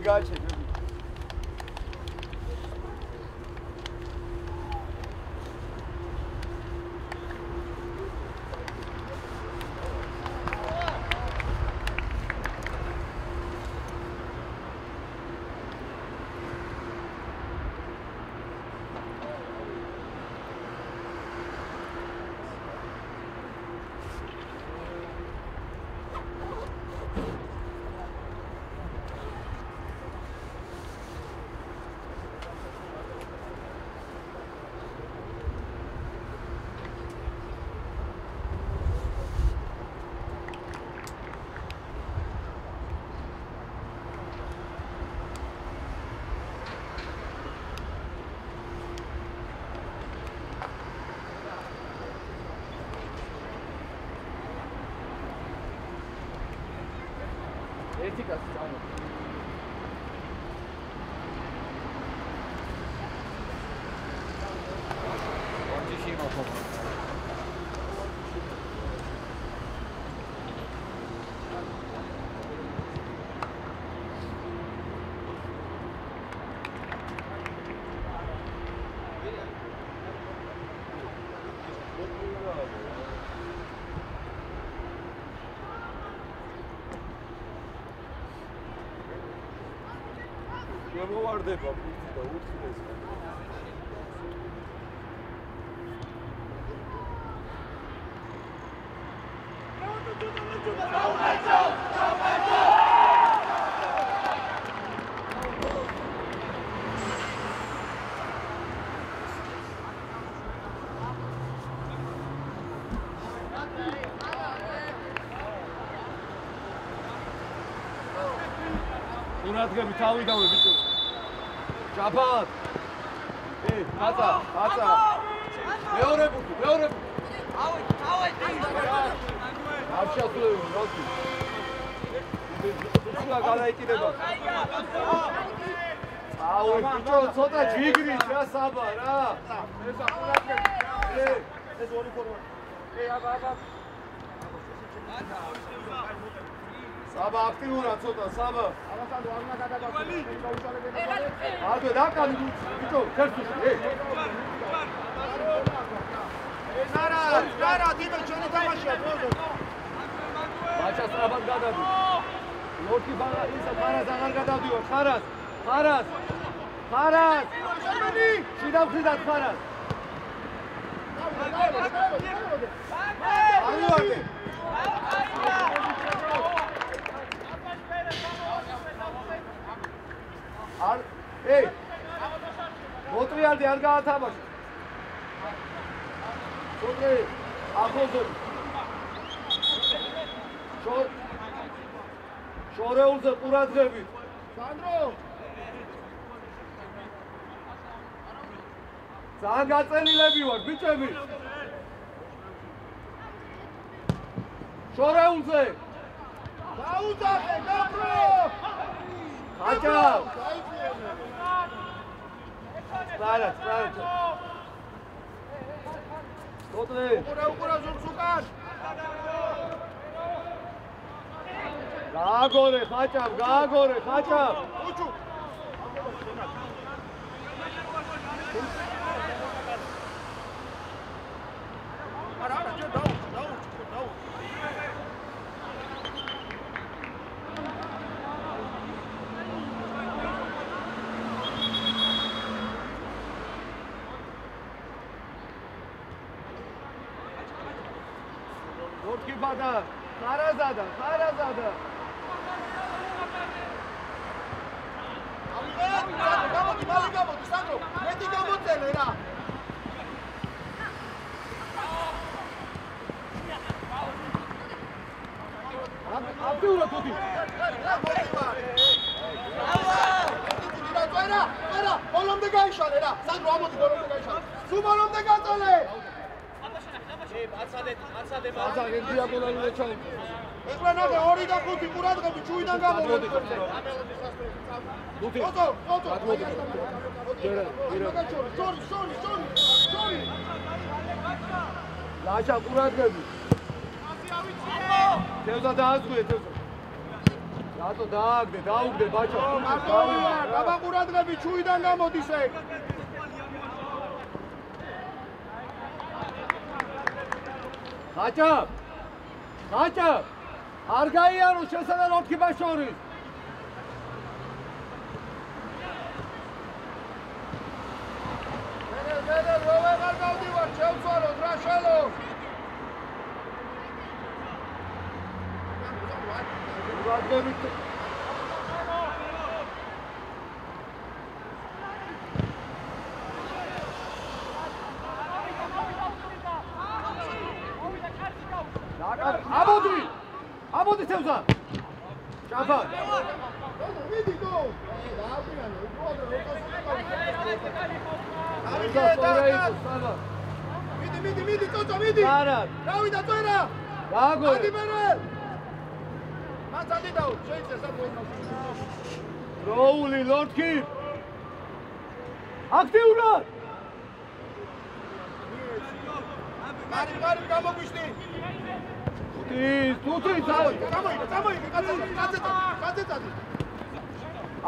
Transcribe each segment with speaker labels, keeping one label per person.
Speaker 1: გააჩენ. ეთიკას წამო. ვარჯიში იმოხო. მოვარდება ფიცი და უცხდეს. ურადგები თავიდანვე ბიჭო. ჭაბად. ხაცა. მეორე ბუთი. ავი. არ შეძლებს როდი. უცხლა გადაიკიდება. აუ ბიჭო ცოტა ჯიგრის რა საბა რა. ეს ურადგები. ეს ორი ფორმა. აბა. საბა აქტიურა ცოტა საბა. ამასანდო არ უნდა გადაგაგველი. აბა დაკალი ბიჭო ქერცუში. არა, დიმო ჩვენი თამაშია ბოზო. ბაჭას აბა გადადი. ლოქი ბაღა ისა ხარას აღარ გადავდიო ხარას. შიდა მხრიდან ხარას. აიوارდე. მოტრიალდი არ გაათამაშე. სოტრე ახლოსები. შორეულზე ყურადღები. სანდრო. ძალიან გაწენილები ვარ ბიჭები. შორეულზე. დაუძახე, გაფრო. ხაჭავ. Spara. Sotve. Ukura zursukan. Gaagore, Khachav. Uchu. Ara, dau. Bada, Kharazada. Gamodi, Sandro. Meti gamodzele ra. Აბდურა თუთი. არა, ბოლომდე გაიშალე რა. Sandro, ამოდი ბოლომდე გაიშალე. სულ ბოლომდე გაწოლე. აცადე დიაგონალურად ჩავი. ეხლა ნახე 2 და 5 ყურადღები ჩუიდან გამოდი. ოტო. სორი. ლაშა ყურადღები. თევზა დაასწრე. რატო დააგდე ბაჭო.
Speaker 2: გაბაყურადღები ჩუიდან გამოდის ეგ.
Speaker 1: ხაჭა არ გაიარო შესა და როქიბა შორის.
Speaker 2: მერე ვეღარ გავდივარ, შევცვალოთ რა შალო.
Speaker 1: აბოდი თევზა. ჭაფა.
Speaker 2: მიდი დო. დააბრიანო, მიდი, წოწო, მიდი.
Speaker 1: არა.
Speaker 2: გავიდა წვერა.
Speaker 1: გააგორე.
Speaker 2: ადი მერე. მან წადიდაო, შეიძლება საფონოს.
Speaker 1: როული ლორდკი. აქტიურად.
Speaker 2: მარი გამოგვიშდი.
Speaker 1: თუთი
Speaker 2: წამოიგე, კაცეცადი.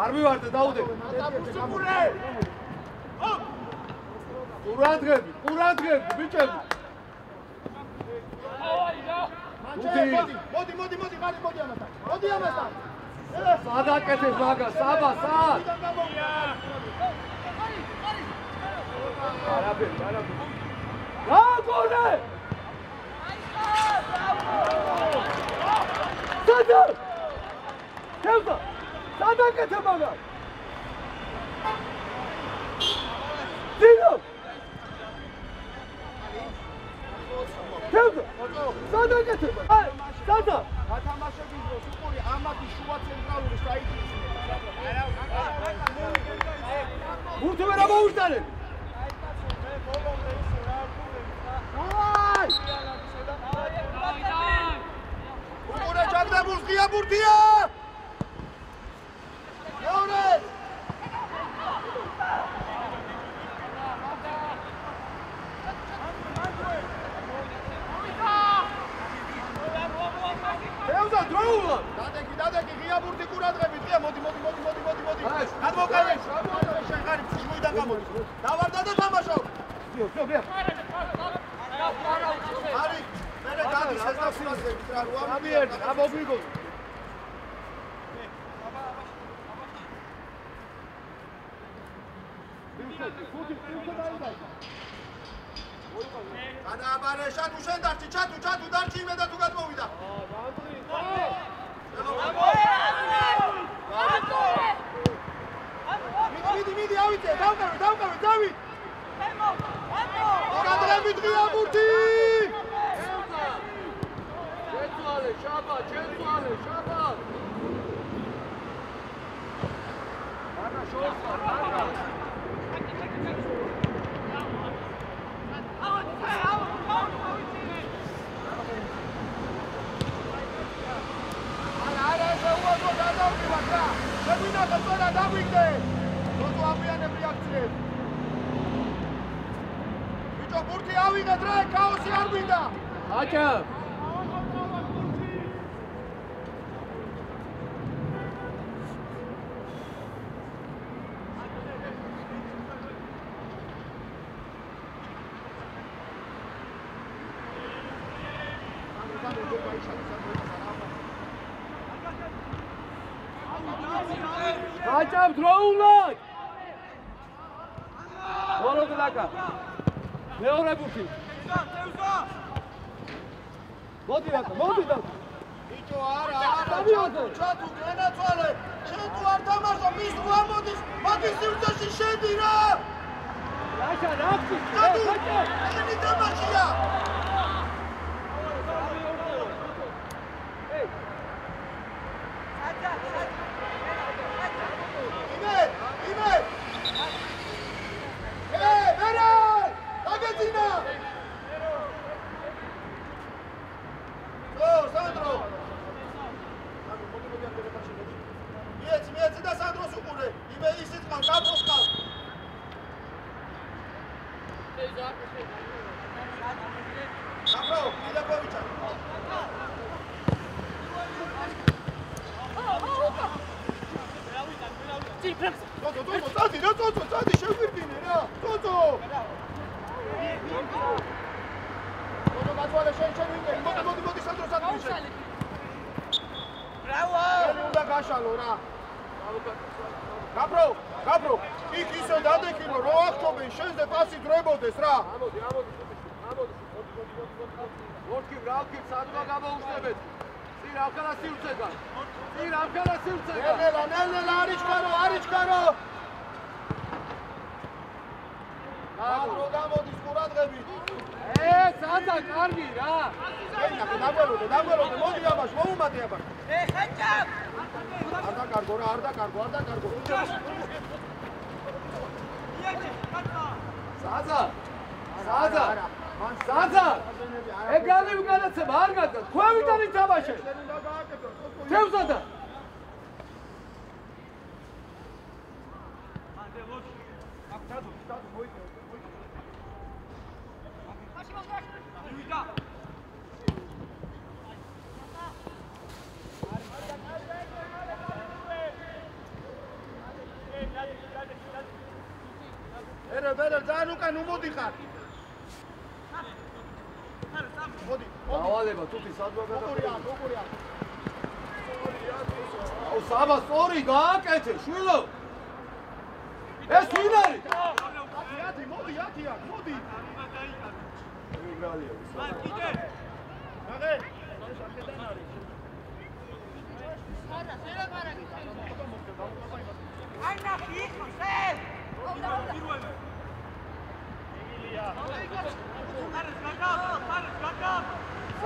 Speaker 1: არ მივარდე, დაუდე.
Speaker 2: სუპურე.
Speaker 1: ყურადღები, ბიჭები.
Speaker 2: მოდი ამასთან.
Speaker 1: სადაკეთეს მაგას, საბა. არაფერი. გაგონე! სადა! თევზა! სადაკეთე მაგას! ძინო! თევზა! სადაკეთე მაგას! სადა!
Speaker 2: გათამაშების დროს უყური ამათი შუა ცენტრალური საიტის.
Speaker 1: მურთი ვერ ამოუშტარებ!
Speaker 2: უყურე ჩაგდებულს ღია ბურთია! მეორე!
Speaker 1: თევზა, დროულად!
Speaker 2: დადეკი, ღია ბურთი ყურადღებით, ღია, მოდი. გადმოკარე, შენ ხარ შუიდან გამოდის. დავარდა და თამაშო.
Speaker 1: ვიო.
Speaker 2: არის, მერე გადის ეს დასწრაზე, რა როა
Speaker 1: ამიერდი, ამოგვიგო.
Speaker 2: გადააბარე, შენ დარჩი, ჩატუ დარჩი იმედა თუ გადმოვიდა. მიდი, ავიწე, დავკავე, დავით. ყურადღებით ღია ბურთი!
Speaker 1: შეცვალე, შაბა. არა, შორსა.
Speaker 2: არა, შეუვალო გადავდივარ რა. შეგვიდა წვერა დავიგდე. როდო ამიანებ რეაქციებს. ბიჭო, ბურთი ავიღეთ რა, ქაოსი არ გვინდა.
Speaker 1: ხაჭა. ხაჭა, დროულად! მოროდლაკა. მეორე ბურთი. მოდი და.
Speaker 2: ბიჭო, არა, ჩათუ, განაცვალე. შენ თუ არ თამაშო, მის თუ ამოდის, მათი სივრცეში შედი რა.
Speaker 1: რაშა, რაფი?
Speaker 2: ხაჭა, შენი თამაშია. იმედ. მერე! დაგეძინა! სანდრო! მიეცი და სანდროს უყურე. იმე ისიც ყავს, გაფროს ყავს. გაფრო, ილაკოვიჩა. წადი შეგვირდინე რა წოწო გაწვალე შენ ვინმე მოდი სანდრო სანდრო ბრავო უნდა გაშალო რა გაბრო იქ ისე დადექილო რო აღწობენ შენზე პასი დროებოდეს რა
Speaker 1: ამოდი ლორკი ბრალკი სადღა გამოუშვებეთ წინ ამქარა სივრცეგან
Speaker 2: ნელ არიჩქარო გაბრო გამოდის ყურადღებით
Speaker 1: სადა კარგი რა
Speaker 2: დაგველოდე მოდი აბაშ მოუმატე აბაშ
Speaker 3: ხაჭა
Speaker 2: არ დაკარგო
Speaker 1: სადა ეგალი უკანაცება არ გადა ქვევიდან ითამაშე თევზადა
Speaker 2: ერე ძალიან უკან უმოდიხარ მოდი
Speaker 1: დავალება თუთი სადღა
Speaker 2: როგორია
Speaker 1: აუ საბა სწორი გააკეთე შვილო ეს ვინ არის
Speaker 2: მოდი
Speaker 1: ეგალია
Speaker 3: აი ნახი ხსენ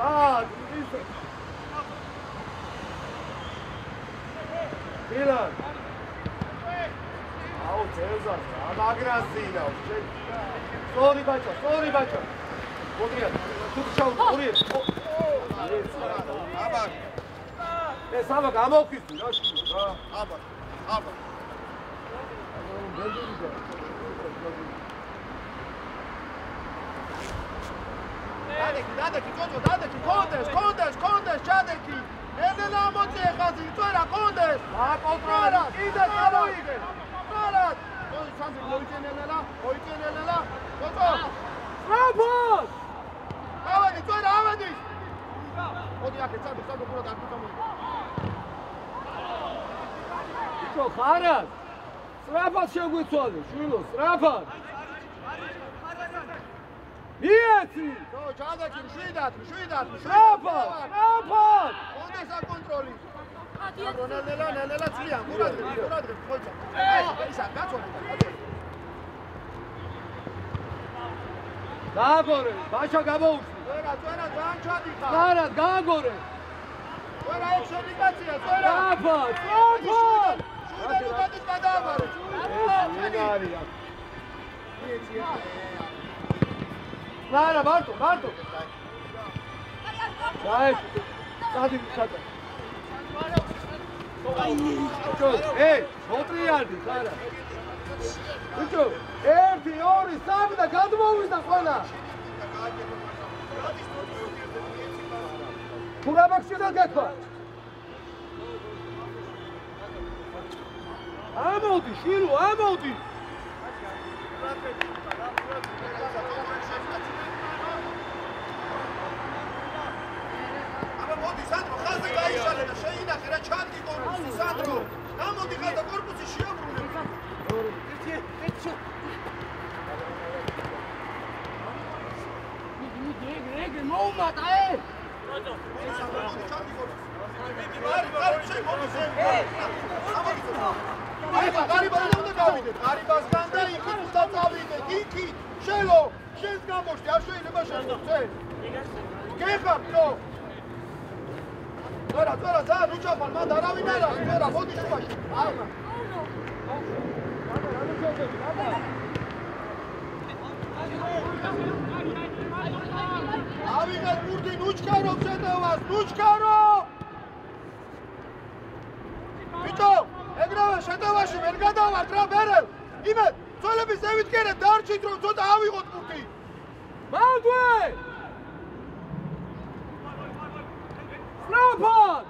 Speaker 1: სად ისე მილან აუ ძელზას ამაგრასინა სწორი ბაჭა მოდია თუ ჩაუ ორი
Speaker 2: აბა
Speaker 1: ეს აბა გამოვხიზდი რა შვილო რა
Speaker 2: აბა დადექი კონდეს ჩადექი ელელა მოწე ხაზი თორა კონდეს
Speaker 1: აკონტროლე კიდე წავიღე
Speaker 2: თორად სანძი მოიწენელელა თოთო
Speaker 1: ტრაპოს
Speaker 2: ავედი თორა ავედი მოდი აქ წადო პრო დაგიტომო
Speaker 1: იცო ხარად ტრაპოს შეგვიცვალე შვილო ტრაპოს მიეცი
Speaker 2: თო ჩადექი მშვიდად
Speaker 1: ტრაპოს
Speaker 2: კონდეს აკონტროლი ნელა წლიან ყურადღები ხოიცა ისა გაწოლი
Speaker 1: გააგორე ბაშა გამოუშვი
Speaker 2: წვერა ძალიან ჩადიხარ
Speaker 1: ხარად გააგორე
Speaker 2: წვერა ეგ შენიკაცია წვერა
Speaker 1: ტრაპოს
Speaker 2: შუდად უკადის გადააბარე
Speaker 1: ეს ინარია Lara, Marto! Dai, stai Ei, otri yardi, Lara. Uçu, erti, ori, sabi da kadmovizda qola. Kuga bakşida getva. Amodi, Shiru, amodi.
Speaker 2: მოდი სანდრო ხაზზე გაიშალე და შეინახე რა ჩანდი კორპუსი სანდრო გამოდი ხაზდა კორპუსი შეაბრუნე ერთი
Speaker 3: ეგ მოუმატა
Speaker 2: გარიბასთან უნდა გავიდეთ გარიბასთან და იქით უნდა წავიდეთ იქით შელო შენს გამოშდი არ შეიძლება შეხვდე გეხარ თო Tora, ძალიან უჭაფალ, მანდ არავინ არ არის, tora, მოდი შუაში. ამა. ავიღეთ ბურთი, ნუჩქარო შეტევას, ნუჩქარო! ბიჭო, ეგრევე შეტევაში ვერ გადავართ რა ბერელ. იმედ, ძველების ზევით კერეთ დარჩით რომ ცოტა ავიღოთ ბურთი.
Speaker 1: Ტრაპოს!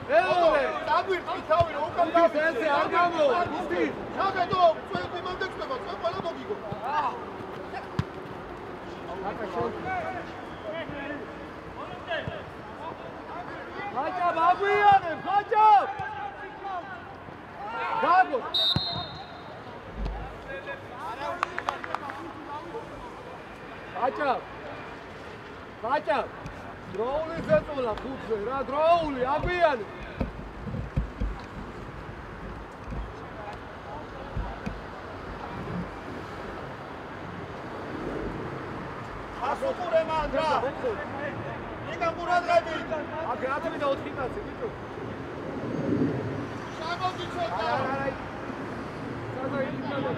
Speaker 1: ელოდე
Speaker 2: დაგვირთი თავი რომ უკან
Speaker 1: ეს არ გამოვა გუთი
Speaker 2: შაგედო წვენი მომდექნება წვენ ყველა მოგიგო
Speaker 1: ხაჭა აგვიანე ხაჭა გაგო ხაჭა დროული ზეწოლა ხუთზე რა დროული აგვიანე
Speaker 2: ასუყურე მანდრა იგან ყურადღები
Speaker 1: აქ 10 და 4 კაცი ბიჭო
Speaker 2: შამოდი ცოტა
Speaker 1: სადა იქნება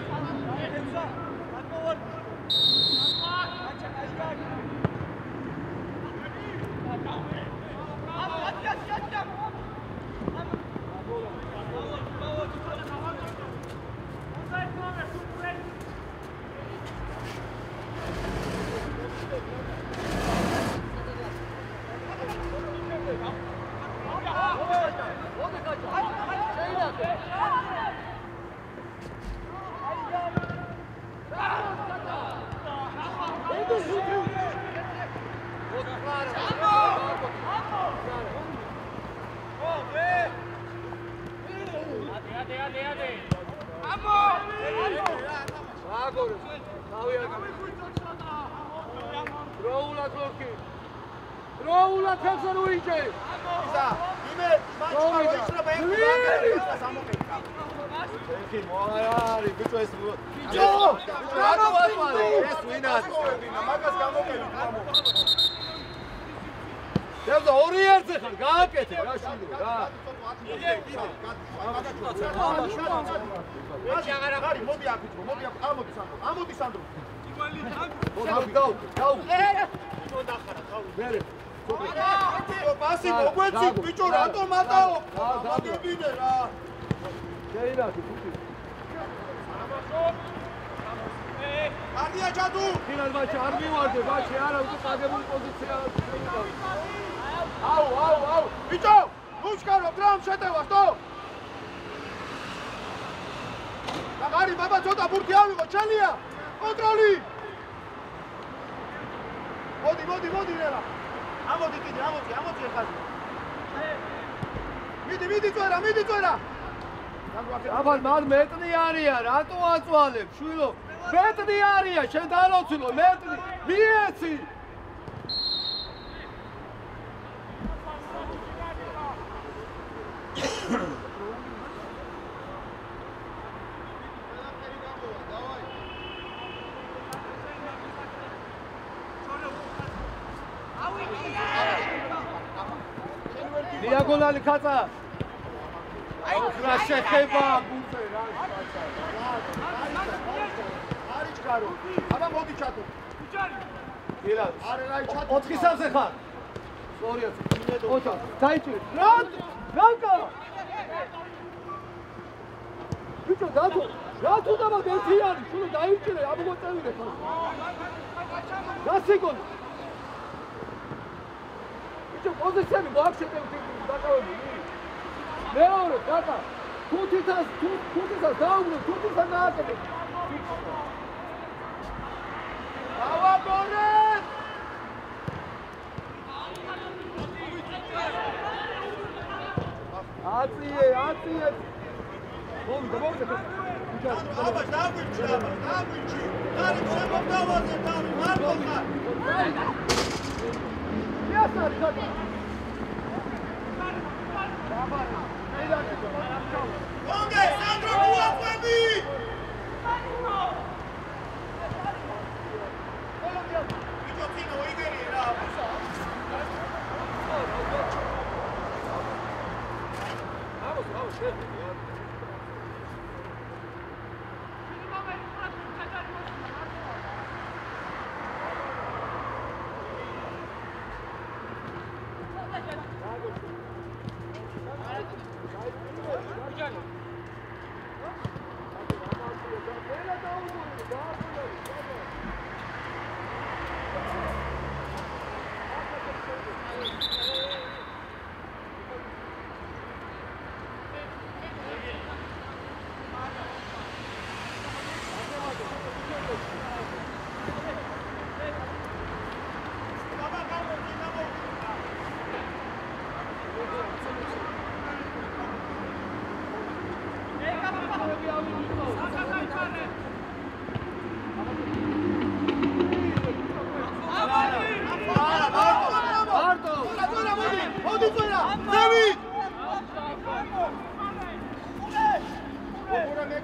Speaker 1: როულად ხალხს რუიჭე
Speaker 2: ისა იმე მაჩა როიშრობა ეხლა სამოკეთდა
Speaker 1: ეხი მოარი ბიჭო ეს ბიჭო რატო ვატყალე ეს ვინაც
Speaker 2: მაგას გამოკეთეთ მამო
Speaker 1: დევდა ორი ერთზე ხარ გააკეთე რა შვილო რა
Speaker 2: მოდი აქ ვიწყო მოდი აქ ამოდი სანდრო
Speaker 1: დაუ
Speaker 2: პასი მოგვეცი ბიჭო რატო მატაო მოგებინე რა
Speaker 1: შეიძლება თუთი
Speaker 2: არდია ჯადუ
Speaker 1: ფინალ მატჩი არ მივარდე ბაჭი არა უკვე წაგებული პოზიცია აუ
Speaker 2: ბიჭო ნუშკარო დრამ შეტევას თო მაგარი ბაბა ცოტა ბურთი ავიღო ჩელია კონტროლი მოდი რელა ამოდი კიდე ამოდი ხაზი მიდი წვერა
Speaker 1: აბა მან მეტნი არია რატო აწვალებ შვილო მეტნი არია შენ დაროცილო მეტნი მიეცი დიაგონალი ხაცა რა შეხება გულზე რა
Speaker 2: არიჩკარო აბა მოდი ჩატო
Speaker 1: დილა
Speaker 2: არე რაი ჩატო
Speaker 1: 4 სავზე ხარ 200 ოჩა დაიჭირე რანკა ბიჭო დათო რატო დამა ერთიანი შულო დაიჭირე ამოწევინე ხარ გასიგონი ბიჭო პოზიციები მოახშეტე დაკავებული მეორე დაკა თუთითას დაუგრო თუთითას დააკეთე
Speaker 2: ავაბორე
Speaker 1: აწიე მომდა
Speaker 2: აბა დაგვიჭი გარი შემოგდავაზე თავი მარტოხარ
Speaker 1: იასარ ხატა
Speaker 2: კონგე სანდრო გუაყვები ბიჭო თინო იგერი რა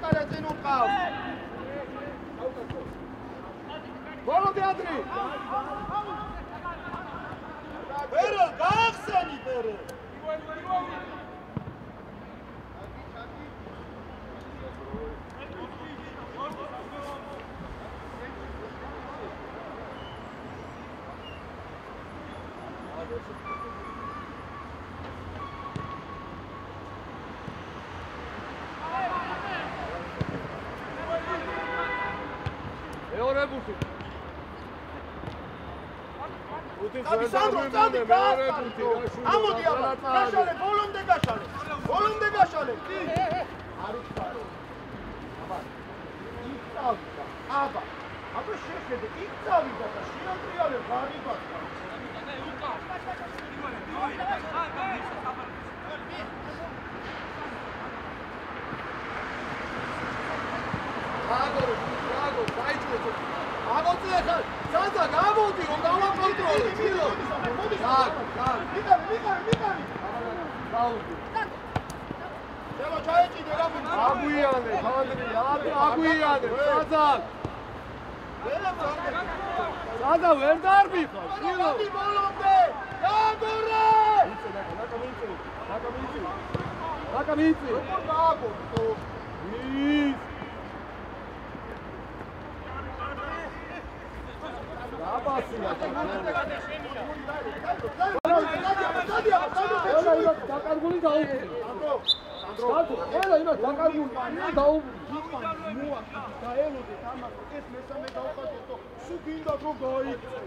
Speaker 2: აკარა წინ უყავს. ბოლომდე ადრი. ბერე, გაახსენი ბერე. Sandro, ამოდი აბა, გაშალე, ბოლომდე გაშალე. ბოლომდე გაშალე. არის ფარო. აბა, იწავიდა. აბა, აბა შეხედე, იწავიდა და შეატრიალე ღარიბად. აგო, დაიწყო. აგოწე ხა, სადა გამოდი, რომ დავაკონტროლო, ჩილო. მოდი, მიყარი. დაუდი. შევო ჩაეჭიდე რა მოდი.
Speaker 1: აგვიანე, ხანდრი, აგვიანე, სადა ვერ დარბიხარ, ჩილო.
Speaker 2: მოდი ბოლომდე. დაგორე.
Speaker 1: ნაკამიცი.
Speaker 2: როგორ გააგო?
Speaker 1: ის აბასია დაკარგული დაუბრუნე. სანდრო, ელა იმას დაკარგული დაუბრუნე.
Speaker 2: დაელოდე თამაშ ეს მესამე გავხატო. სულ გინდა რომ გაიქცე.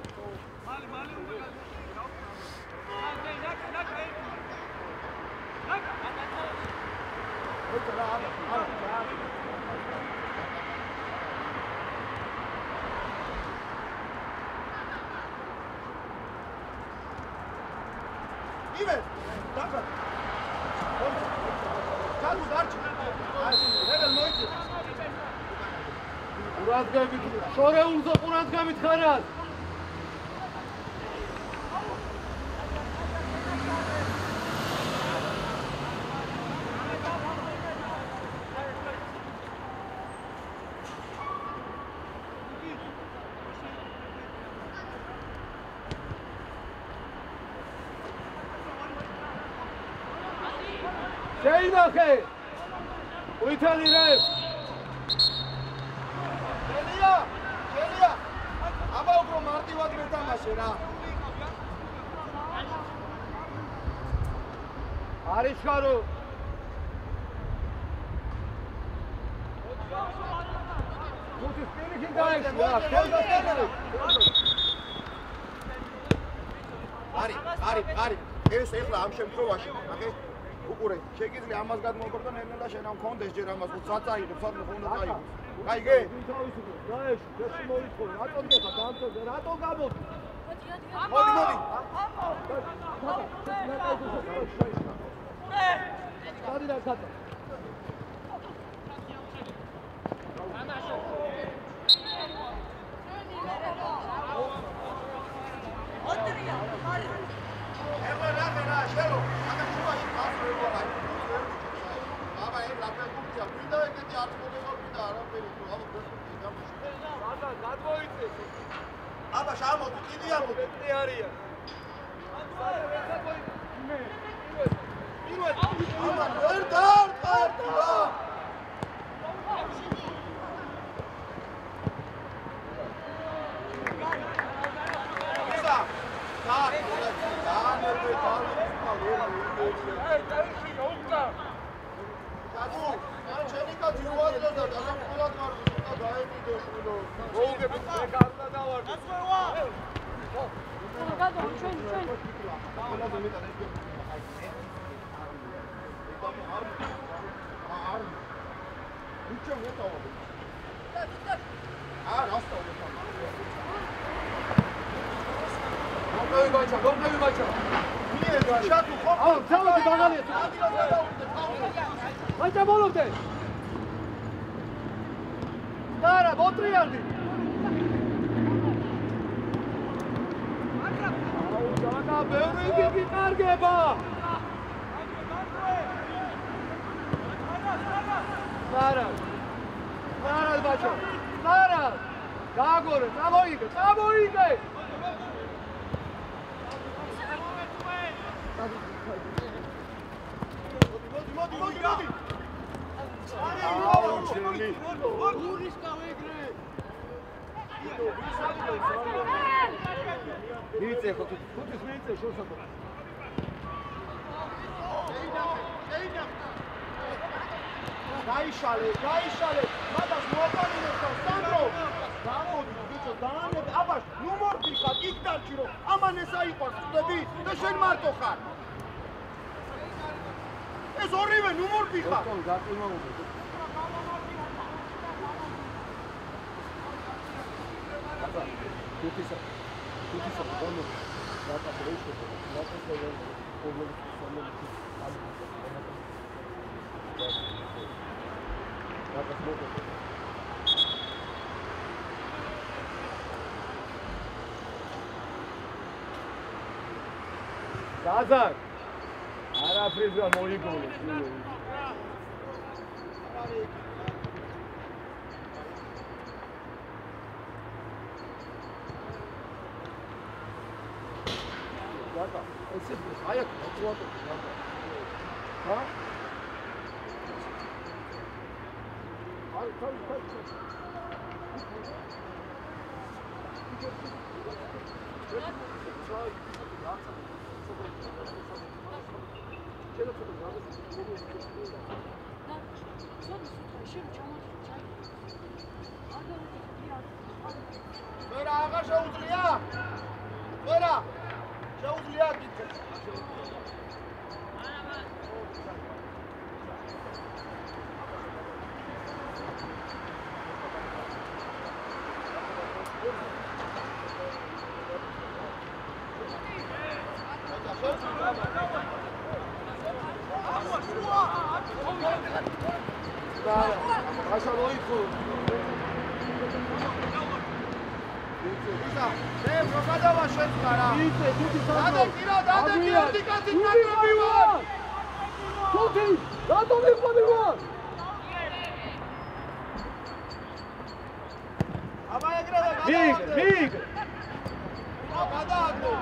Speaker 2: ივე, დაბა. ჩადუ დარჩი. ეგ მოიწე.
Speaker 1: ყურადღებით, შორეულზე ყურადღებით ხარად. შეინახე ვითელი რებ
Speaker 2: შელია აბა უფრო მარტივად მეთამაშე რა
Speaker 1: არის ხარო გუთის პირიქი დაეშვა
Speaker 2: არის ეს ეხლა ამ შემთხვევაში ნახე უყურე, შეგიძლია ამას გადმოვყოთ და ნელ-ნელა შენ ამ კონდეს ჯერ ამას წაწაიღებ, სად უნდა წაიღებ. გაიგე?
Speaker 1: დაეშვა, შეში მოიწოვე, რატომ გეხა დამწოდე, რატომ გამოდი?
Speaker 2: მოდი.
Speaker 1: დადი და ხატა.
Speaker 2: ეხლა შელო, აკა შუაში გასწრება რა. აბა ეს ლაპარაკია, ვინდა ეგეთი არ მოგვიყვიდა არაფერი, აბა პრესტიჟი გამოშვა.
Speaker 1: სადა გადმოიწეს.
Speaker 2: აბა შამოდი, კიდე ამოდი.
Speaker 1: ეს არიან.
Speaker 2: აბა ვერ დარტყა.
Speaker 1: Stara, bacio! Stara! Dagore, Savoige! Savoige! Modi! Vidite, tu ti smijenite, što sam to?
Speaker 2: Gaišale, mada smo opanine kao Sandro! Zamodi, bićo, dane, abaš, nu morti kad iktarčiro, ama ne saipas, tebi, te šen martohar! Zorrive, nu morti kad!
Speaker 1: Zato imamo. Tutti sono buoni, la cresce, la cresce, Kazak! Ara prizva moji gole. Gata, esse aí é o outro. Tá?
Speaker 2: Vera, aga შეუძლია? Vera! შეუძლია გიწევ.
Speaker 1: Așa loicu.
Speaker 2: Te progadava šetkara.
Speaker 1: Vidite, tutti sono.
Speaker 2: Dade kira, dikati nagrabivan.
Speaker 1: Tutti, dato mi podivan.
Speaker 2: Aba egrada,
Speaker 1: Mig.
Speaker 2: Gadagdo.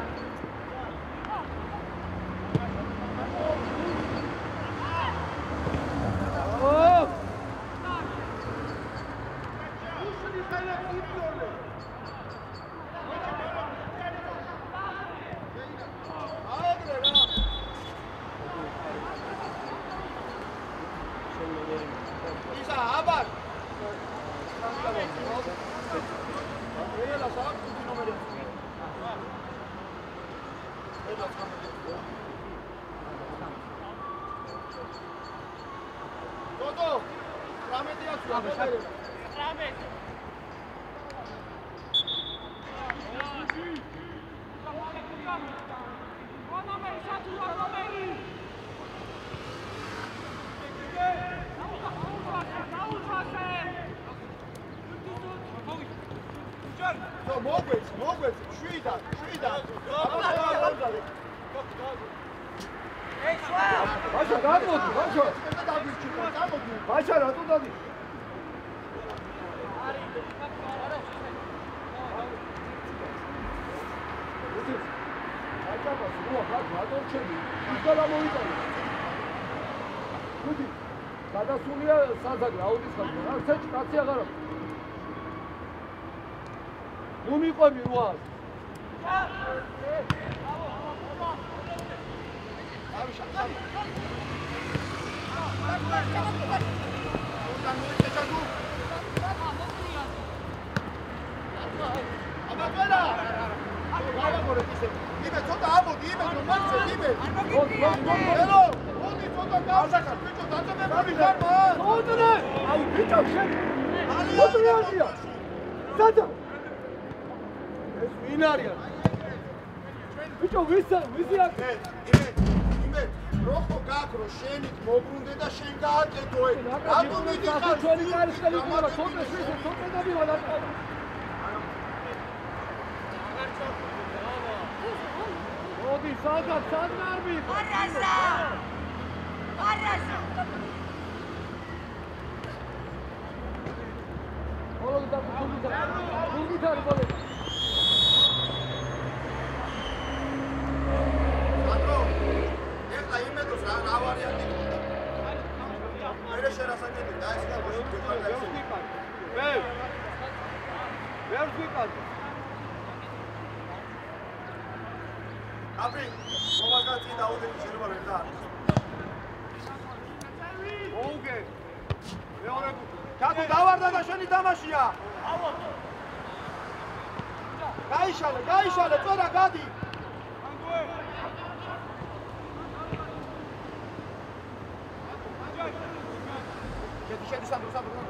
Speaker 1: Oh!
Speaker 2: Toto, rameti acu, მოგვეც, შვიდა.
Speaker 1: Bașa, damodu, bașa. Bașa, ratu dadi. Bașa, nu, ratu čemi. Izgala moitani. Ljudi, kada sunija sazak raudis kad ar seç katsi agara. Nu miqomi ruaz.
Speaker 2: Roko gakro შენით მოbrunde და შენ გააკეთო. რატომ მიდიხარ ჩვენი კარისკელი ყურა თოთე შეზე თოთე დავივა და მოდი სადაც სადნარბი
Speaker 3: არასა
Speaker 2: გაიშალე, წორა გადი. შედი სანდრო.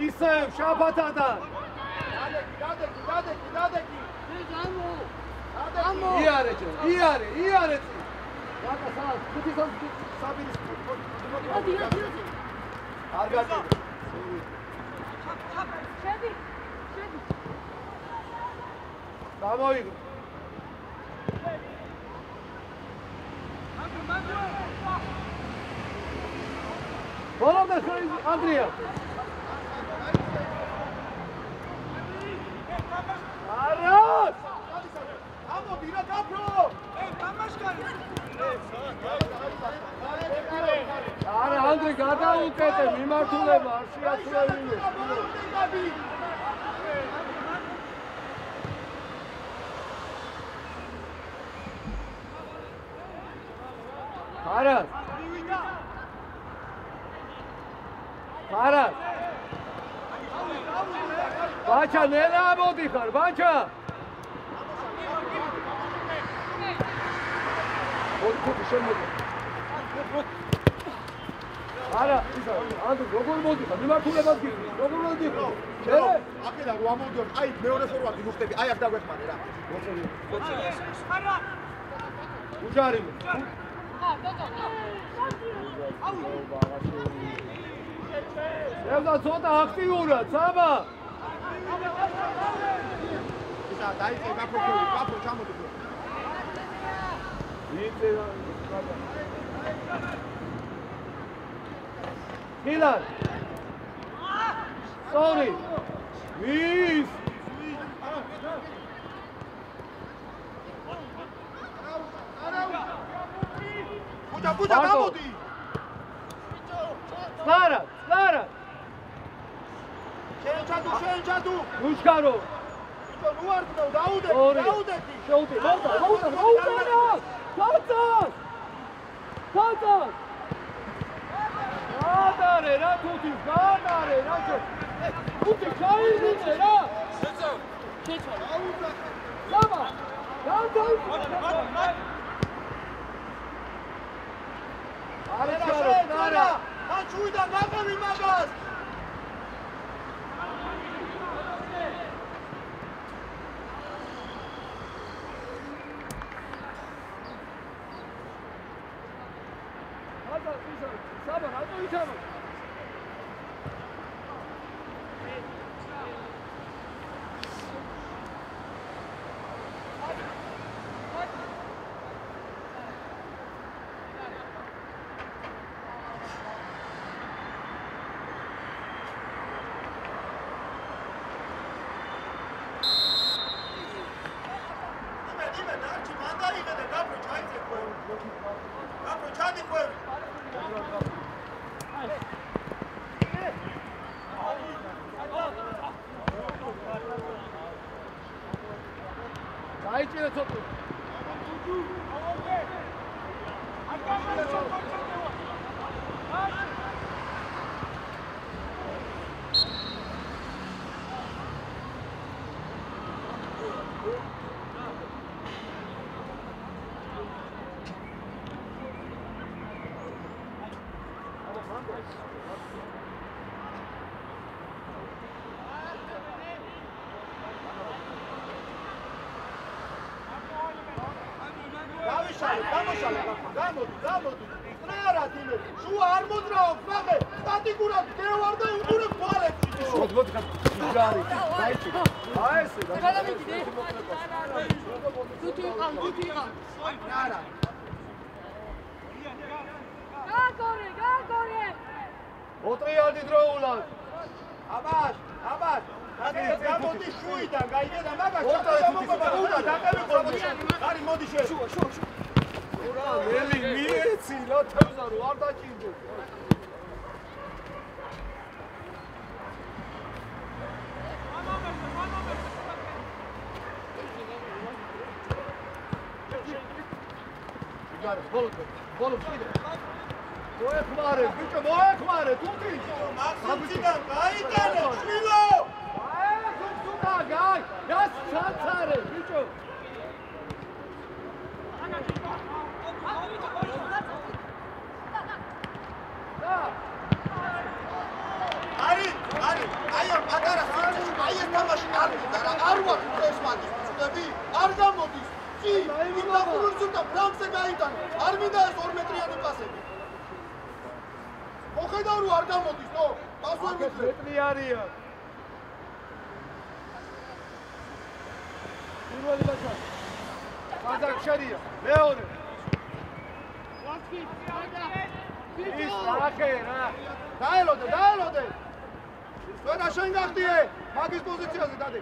Speaker 2: ისევ შაბათადან. გადაგი. იარე. რატო სად? ხუთისამ საბირის. არ გადი. შედი. გამოიგო. ბოლომდე ანდრია. არას! ამოდი რა გაფრო! არა, ანდრე გადაუკეთე მიმართულება, არ შეაცვლევინე. არას! არას! ბაჩა, ნელა ამოდიხარ, ბაჩა! მოდი შემოდი.
Speaker 1: არა, ისა, ანუ როგორ მოდიხარ? მიმართულებას გიხრი, როგორ მოდიხარ? შენ?
Speaker 2: აქედან რა მოვდიო? აი მეორე ფორვარდი მოვხდები, აი აქ დაგვეხმარე რა.
Speaker 3: არა.
Speaker 1: უჯარი. ევდა ცოტა აქტიურად, საბა.
Speaker 2: ისა დაიწე გაფრო ჩამოდი.
Speaker 1: იცე რა. Hilal. Sorry. Miss.
Speaker 2: Puja, გამოდი.
Speaker 1: Lara.
Speaker 2: შენ ჩადუ.
Speaker 1: Უშკარო.
Speaker 2: ბიჭო, ნუ არ გდო, დაუდე.
Speaker 1: შეუტი. მოუდა. Თაცა. გადარე რა თუთი, გადარე რა შე. თუთი ჩაიძინე რა. შეცო. საბა. არა ჩარო.
Speaker 2: ან ჩუიდან გაყევი მაგას.
Speaker 1: საბა, რატო იცავ? Aici e totul. გამოდი. ტრარად იმე. შუა არ მოძრაობს, მაგე. სტატიკურად დევარ და უყურებ ბალეტში. მოდი ხარ. ჯარი. დაიჭი. აი ესე.
Speaker 3: გადამიგდე. თუთი იყავ.
Speaker 2: ტრარა.
Speaker 3: გაგორე.
Speaker 1: ოტრიალდი დროულად.
Speaker 2: აბაშ. გამოდი შუიდან, გაიგე და მაგას ჩამოყობა უნდა დაკავე ხოლმე. არი მოდი შე. შუა.
Speaker 1: ურა, მელი მიეცი რა თემზა რო არ დაჭინდო. ბოლო კიდე. მოეხმარე, თუთი.
Speaker 2: მაქსიმიდან გაიტანე, შვილო.
Speaker 1: გაი, გას ჩაცარე, ბიჭო.
Speaker 2: არი, აი ამ პატარა სიტყვაში, აი ეს თამაში არ მინდა რა, არ ვარ ეს მაგის, წდები, არ გამოდის. წი, იმ დახურულს და ფრანკზე გაიტანე. არ მინდა ეს 2 მეტრიანი პასები. მოხედავ რომ არ გამოდის, ნო, პასუები
Speaker 1: მეტრიანია. პირველი ბაჭა. კაზაკ შერია, მეორე. ის ახე რა. დაელოდე. ვერა შენ გახდიე, მაგის პოზიციაზე დადი.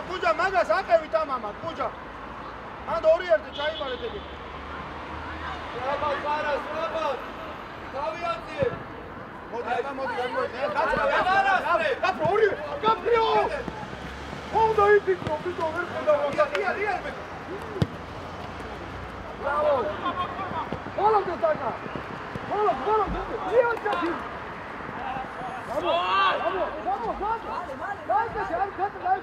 Speaker 1: ბუჯა, მაგას აკევით ამამა, ბუჯა. მანდ 2-1-ზე ჩაიმარეთ ეგ. სულაბად. თავიანთიე. მოდი. გაფრო, ორივე. გაფრიო. უნდა იფიქრო, ბიჭო, ვერ ხონდა რა. დიარ მე. ბრავო. ბოლომდე დაკა. ბოლომ. დიარ ჩათი. Vamos. Dai,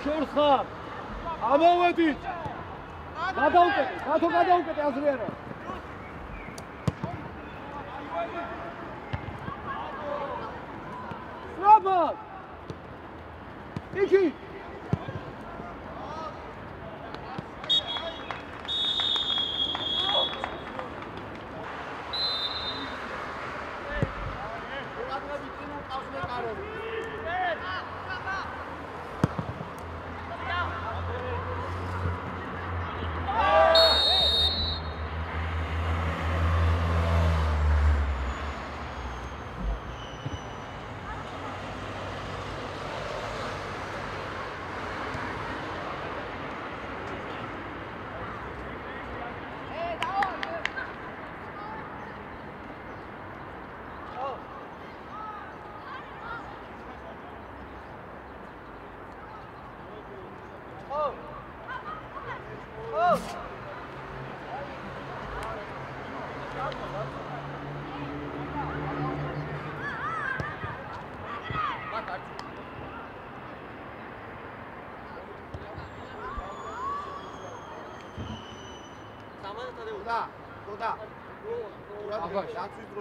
Speaker 2: შორს ხარ. ამოვედით. გადაუკეთე, გადაუკეთე აზრი არა. სრაბა. იქი.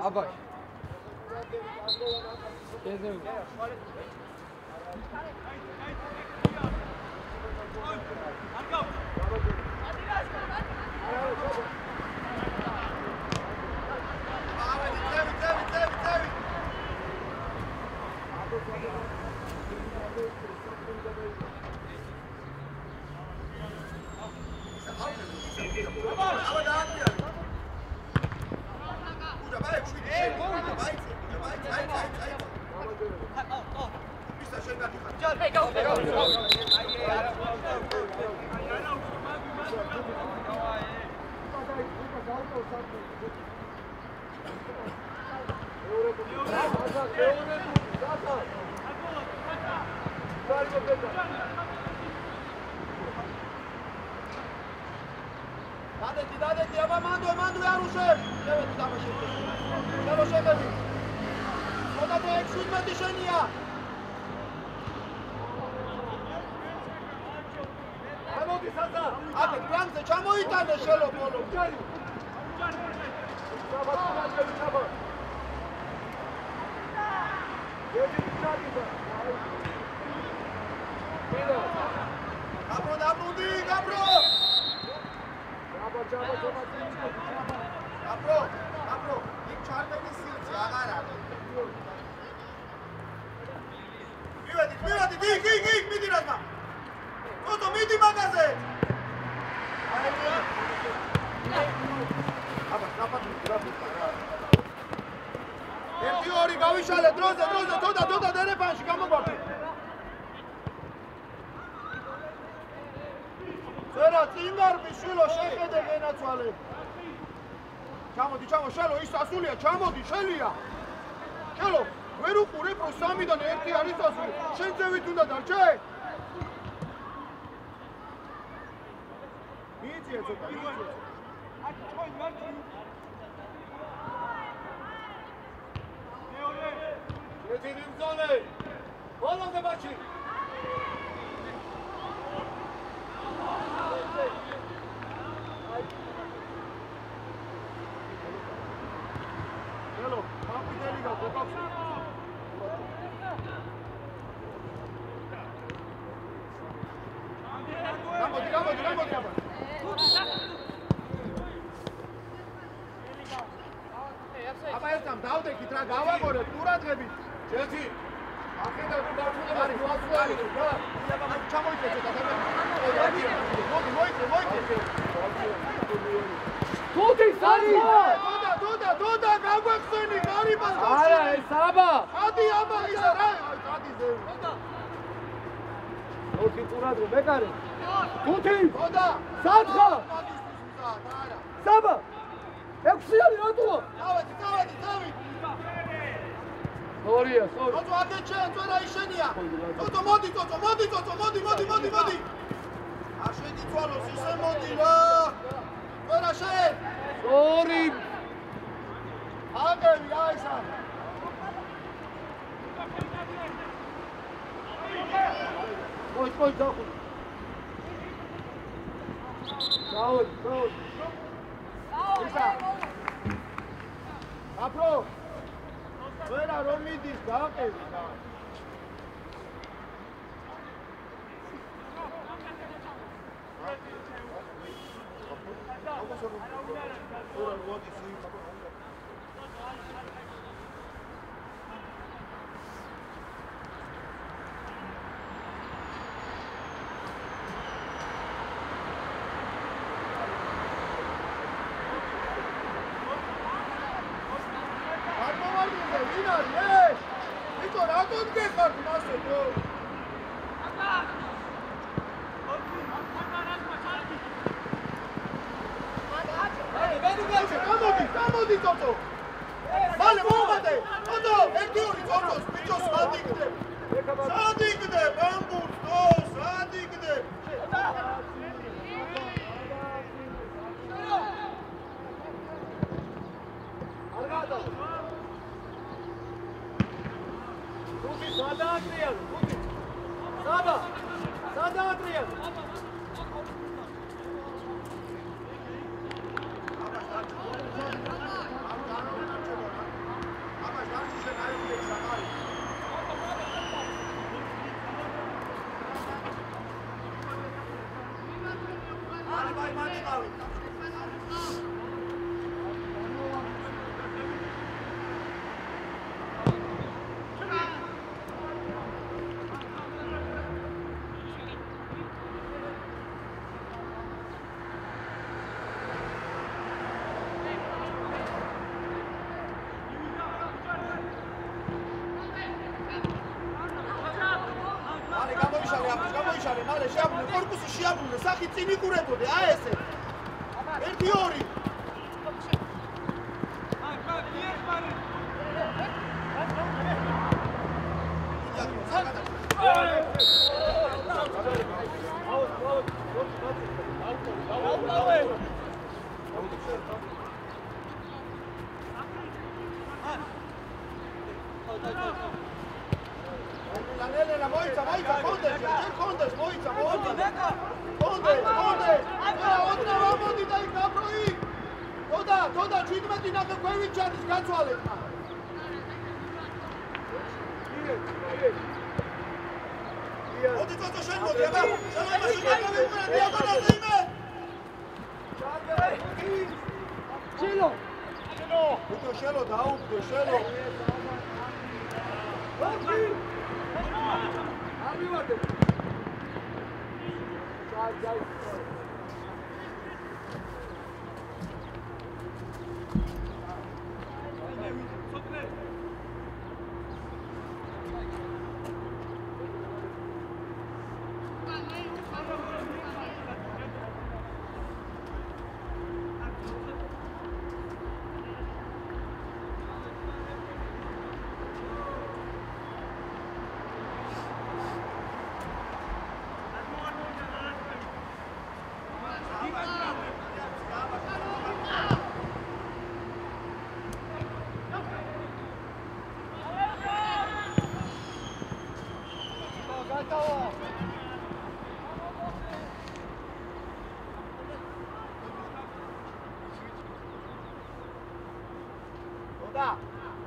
Speaker 2: Abaş. Gezdim.
Speaker 1: Dadeti, აბა მანდო არ უშევ. შევედი დამაშევდი. შევო შევედი. ხოდათე 6-17 შენია. ამოდი საზა. აკე გრანზე ჩამოიტანე შელო ბოლო. ჯარი. საბა. ედი ჩაგიდა. ბილო. დაბრუნდი, გაბრო. Abro, იქ ჩარდები სილცი აღარ არის. მივედი, იქ, მიდი რა. ოტო, მიდი მაგაზე.
Speaker 2: აბა გაფათი ერთი ორი გავიშალე დროზე თოდა დერეფანში გამოგვარდი ზერა წინარბი შილო შეხედე გენაცვალე ჩამოდი შელო ის ასულია ჩამოდი შელია შელო ვერ უყურებ რომ 3-დან 1 არის ასული შენ ძევით უნდა დარჩე მიიწია ცოტა Yeterim zone. Balon da maçı. Hello. Kapi deliga kokak. Gamodi. Აბა ერთამ დავდექით რა გავაგორეთ ყურადღებით ერთი ახედა თუ გართულება არის ვასუარი რა აბა ჩამოიწეცეთ მოიწე თუთი სარი თოდა გაგვეხსენი გარიბას
Speaker 1: არა ეს აბა
Speaker 2: ადი აბა ისა რა ადი ზე
Speaker 1: თუთი ყურადღე მეკარე თუთი
Speaker 2: თოდა
Speaker 1: სათხა საბა 6 არის რატოა
Speaker 2: დავით
Speaker 1: სორია
Speaker 2: თოთო აგეჩე წვერა ისენია თოთო მოდი არ შედიცვალოს ისე მოდი რა წვერა შენ
Speaker 1: სორი
Speaker 2: აგები აისა
Speaker 1: მოი დაუდი ისა
Speaker 2: აფრო ვერა რომ მიდის გაყევი და გამოდი თოთო მალე მომატე თოთო ერთი ორი თოთოს ბიჭოს სადიგდე ბამბურს სადიგდე არგადა თუთი სადაატრია თუთი საბა სადაატრია გამოიშალე მალე შეაბუნე კორპუსი შეაბუნე სახი წინ იყურებოდე აი ესე ერთი ორი Lanela, moica, condes, moica. Otra vamos di dai caproi. Toda, cidmeti na koji čadis gacvale. Odi to šen modi, aba. Šalama šukava ukra diagona zime. Šelo. Uto šelo dau, uto šelo.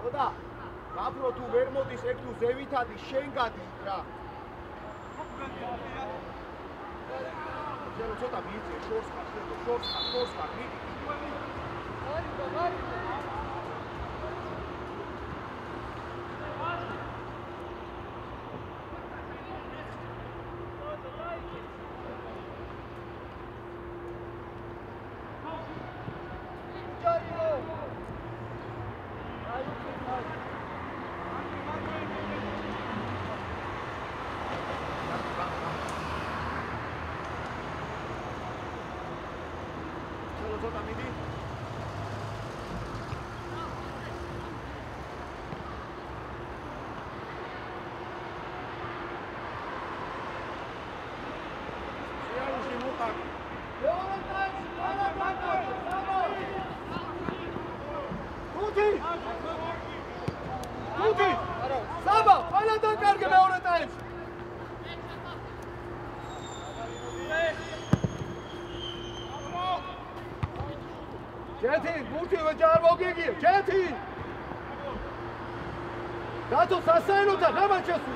Speaker 2: ხოდა გაფრო თუ ვერ მოდის ეგ თუ ზევით ადის შენ გადი რა შენ ცოტა მიიწე შორს ხარ მიდი Dato sassaino ta hamachasu.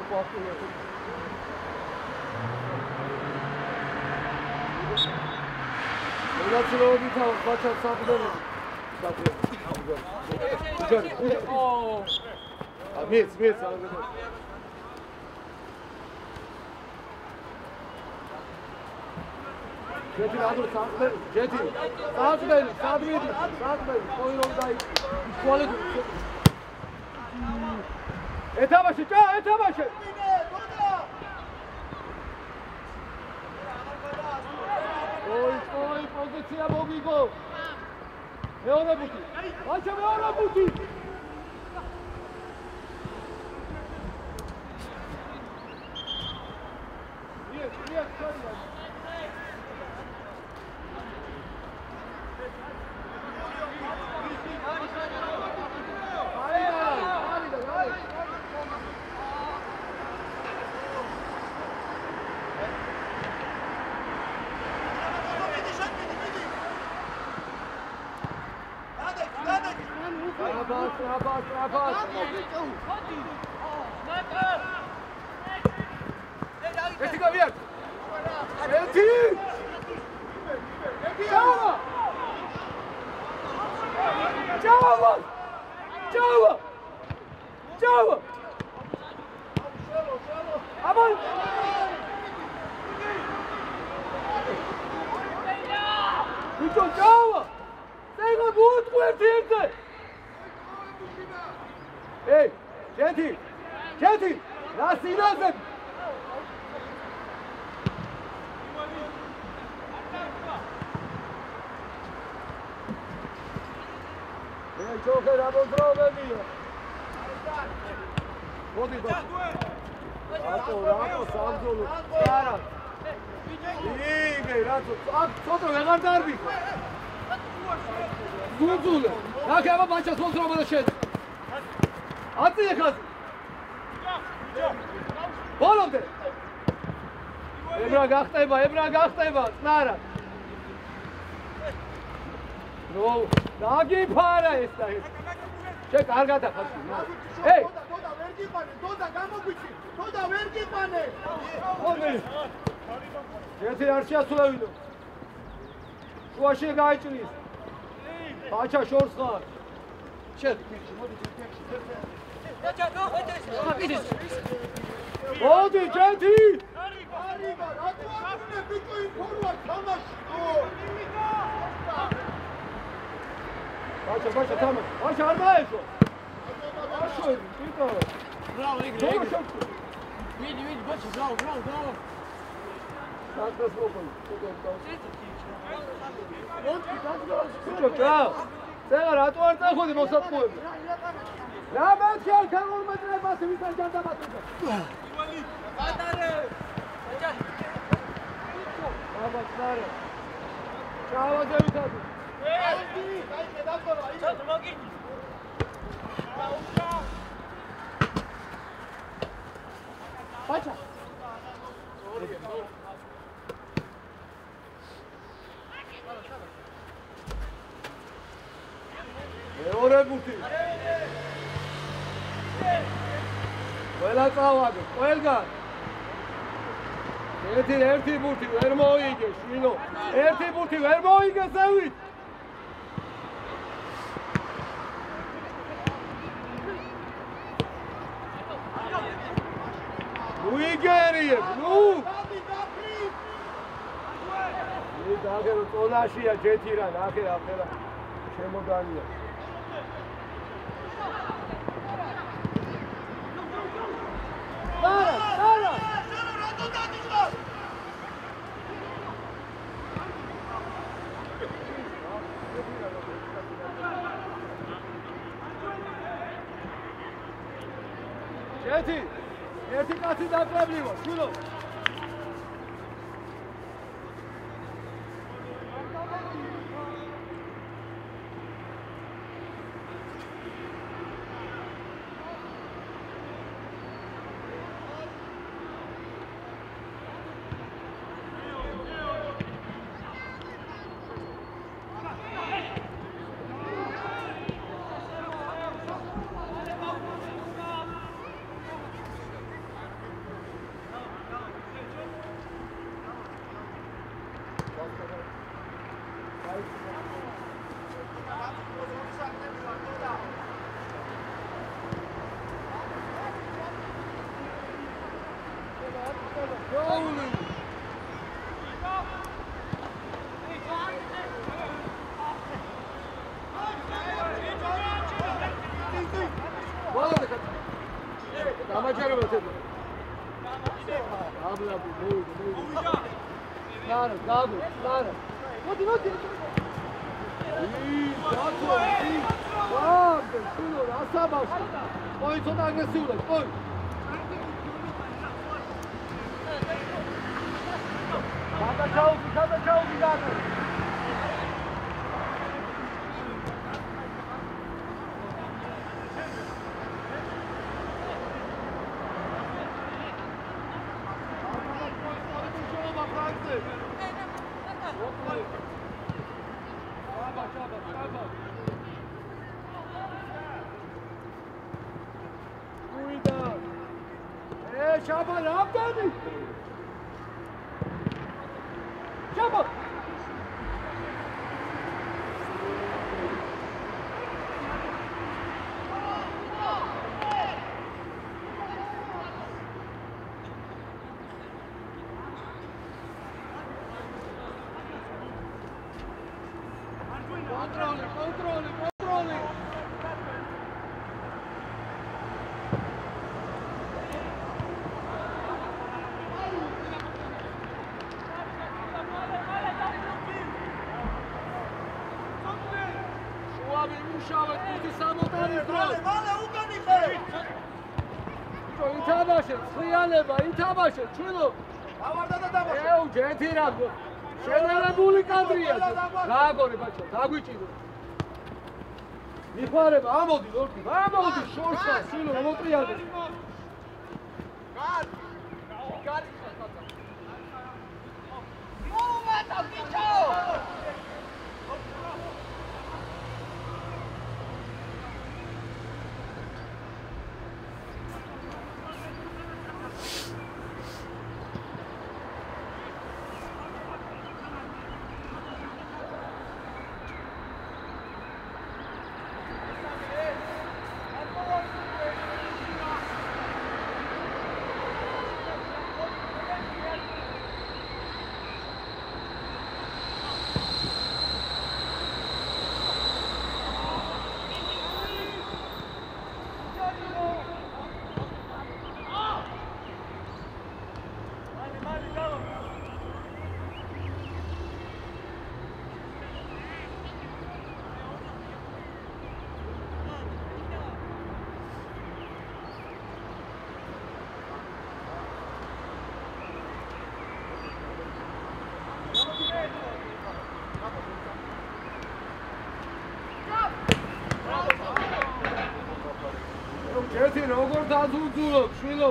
Speaker 2: ყოფილი. Relațiile sau facea sampdele. Oh. Amiți, am gândit. Jetin adur sampdele. Jetin. Sampdele. Oyun dai. Şöyle dur. Etabaşı, etabaşı. Oi, poziția Bobigo. Eora buti. Așa eora buti. Ie, Rabat. Este Gabriel. Elti. Ciao. Aman. Ciao. Tenga muito fuerte. Hey, Jetin, nasıl lazım? Hey, çok önemli problem diyor. Hadi bak. Rato, Samzolu. Yara. İyi be, Rato. Soto, ne kadar bir. Zuzulu. Ya ama başa son sıra bana şey. Atı yakasın. Bolom de. Ebra gahtayba. Nara. No, dagi para esta. Çek argada kaçın. Hey. Toda vergi pane. Olmuyor. Yeter arşiya sulaydı. Şu aşıya gayçınız. Paça şorska. Çek. Hadi Jetin! Başa tamam. Başa armaya şu. Başa. Bravo, Igor. Vidi, başa, bravo. Saklas open. Çok. Sen rahat orta koy, mosat koy. Ya ben gel, kan olmadığına basın, bir tane canda basın. Atare. Babaklar. Çağla devi tadı. Paça. Eore buti. Ყველა წავადე, ყველგან. ერთი ბურთი ვერ მოიგე, შვილო. ერთი ბურთი ვერ მოიგე ზევით. უიგერიებ, ნუ. დაგერო წონაშია ჯეთირან, ახე ახლა შემოდანია. Sara! Jetin! ერთი კაცი დაკლებლივო, შვილო! Gouli. Şaban Abdani. Şaban. Controle. Intabashe, chilo. Eu, gente, rago. Shenelebuli kadrია. Გააგორე ბაჭო, დაგვიჭირო. მიხარება, ამოდი, ლორკი. ამოდი, შორსა, შილო, მოტრიალე. გარი ხათა. მოვათა, ბიჭო. ერთი როგორ დაზუძულობ, შვილო?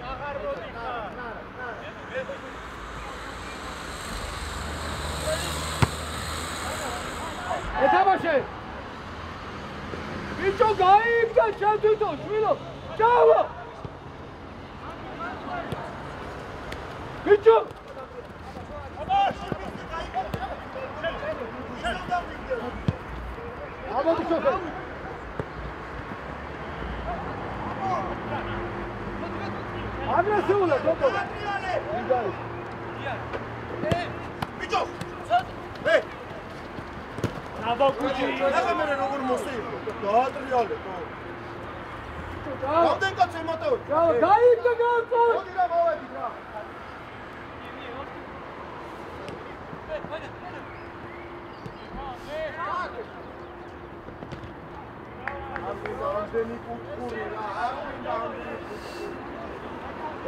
Speaker 2: აღარ მოდიხა. ეთამაშე. ბიჭო, გაიგდა შენ თვითონ, შვილო. ჩავა. ბიჭო. ამოდი შოხე. Aggressivo, dopo.
Speaker 1: Bicho!
Speaker 2: Hey!
Speaker 1: Bravo, Cucci! Lasciami non mostri. Adriale.
Speaker 2: Ciao.
Speaker 1: Dove cazzo il motore?
Speaker 2: Ciao, dai, cazzo!
Speaker 1: Odi la mano di qua.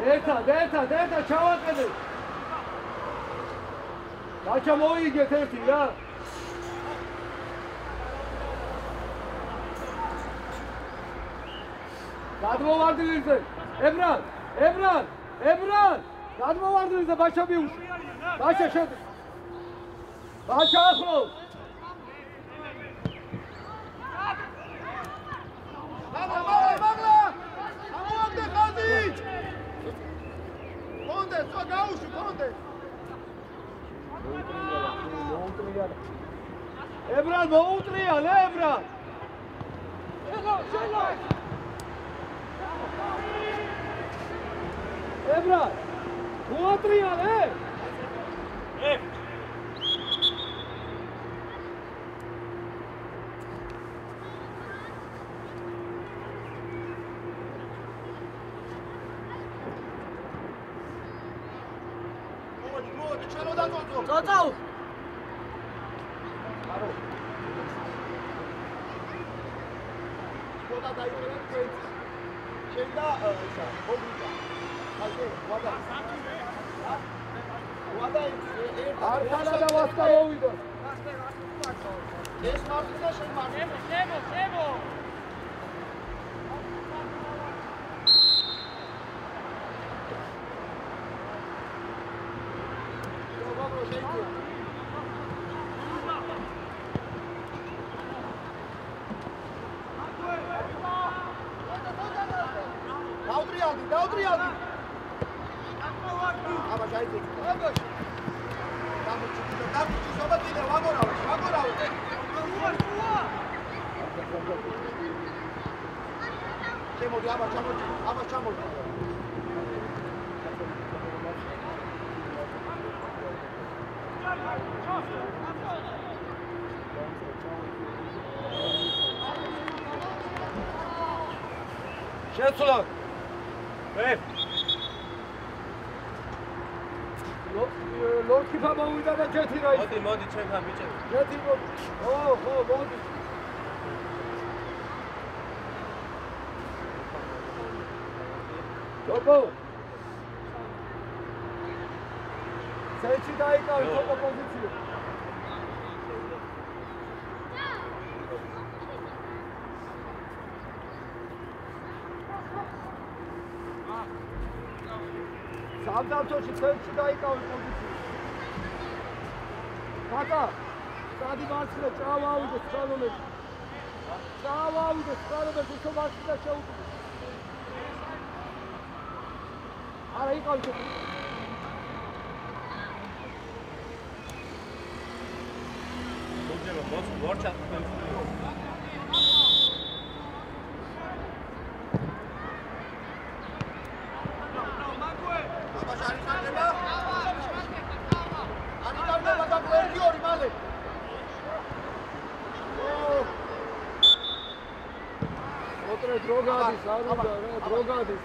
Speaker 2: Deta, ჩავაყენე. დაჩა მოიგეთ ერთი რა. გადმოვარდნიზე. ებრან. გადმოვარდნიზე ბაჩა მიუშვი. ბაჩა შედ. ბაჩა ახლო. Magla! Ამოვაგდე ხაზი! Კონდე, საგაუში, კონდე! ებრან მოუტრიალე, ებრან! შენო! ებრა გუატრიალე
Speaker 3: წაწაუ
Speaker 1: ხოდა დაიწერეთ თქვენც შეიძლება ისა მოგიწა ხალხი ვადა
Speaker 2: არტანა და ვასკა მოვიდო
Speaker 1: ეს მარტინა შემართ
Speaker 3: შემო
Speaker 1: დაუტრიალდი აბა გაიწევი აბა დამუჩი სობატინე ვაგორავე შემოდი აბა ჩამოდი
Speaker 2: შეცვლოთ ლორკიფა მოვიდა და ჯეთი რა ის
Speaker 4: მოდი ჩემთან ბიჭო
Speaker 2: ჯეთი მოდი ხო მოდი გოგო საერთოდ დაიკავე თოპ პოზიციო სამთავროში ცენტრში დაიკავე პოზიციო. კატა, სადი მარცხნივ წავავიდეს კანონები. წავავიდეს კანონები, უშო მარცხნივ შეუდგე. არა იყავით.
Speaker 4: მოძება მოც ვორჩა
Speaker 2: დროგადის არ უნდა რა დროგადის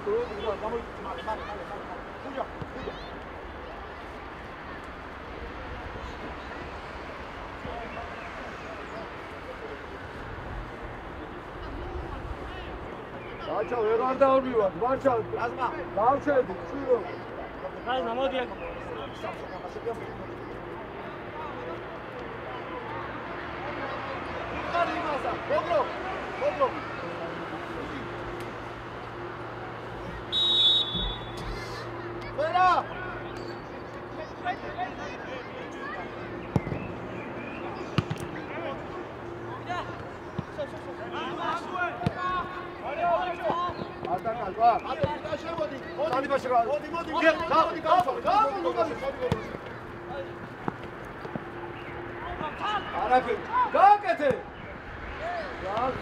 Speaker 2: ბაჭა ვეღარ დავმივარ ბაჭა რაზმა დავშედი ჭირო
Speaker 3: რაზმა მოდი აქ
Speaker 1: ხარ იმასა მოგრო ვერა
Speaker 2: გააკეთე
Speaker 1: არ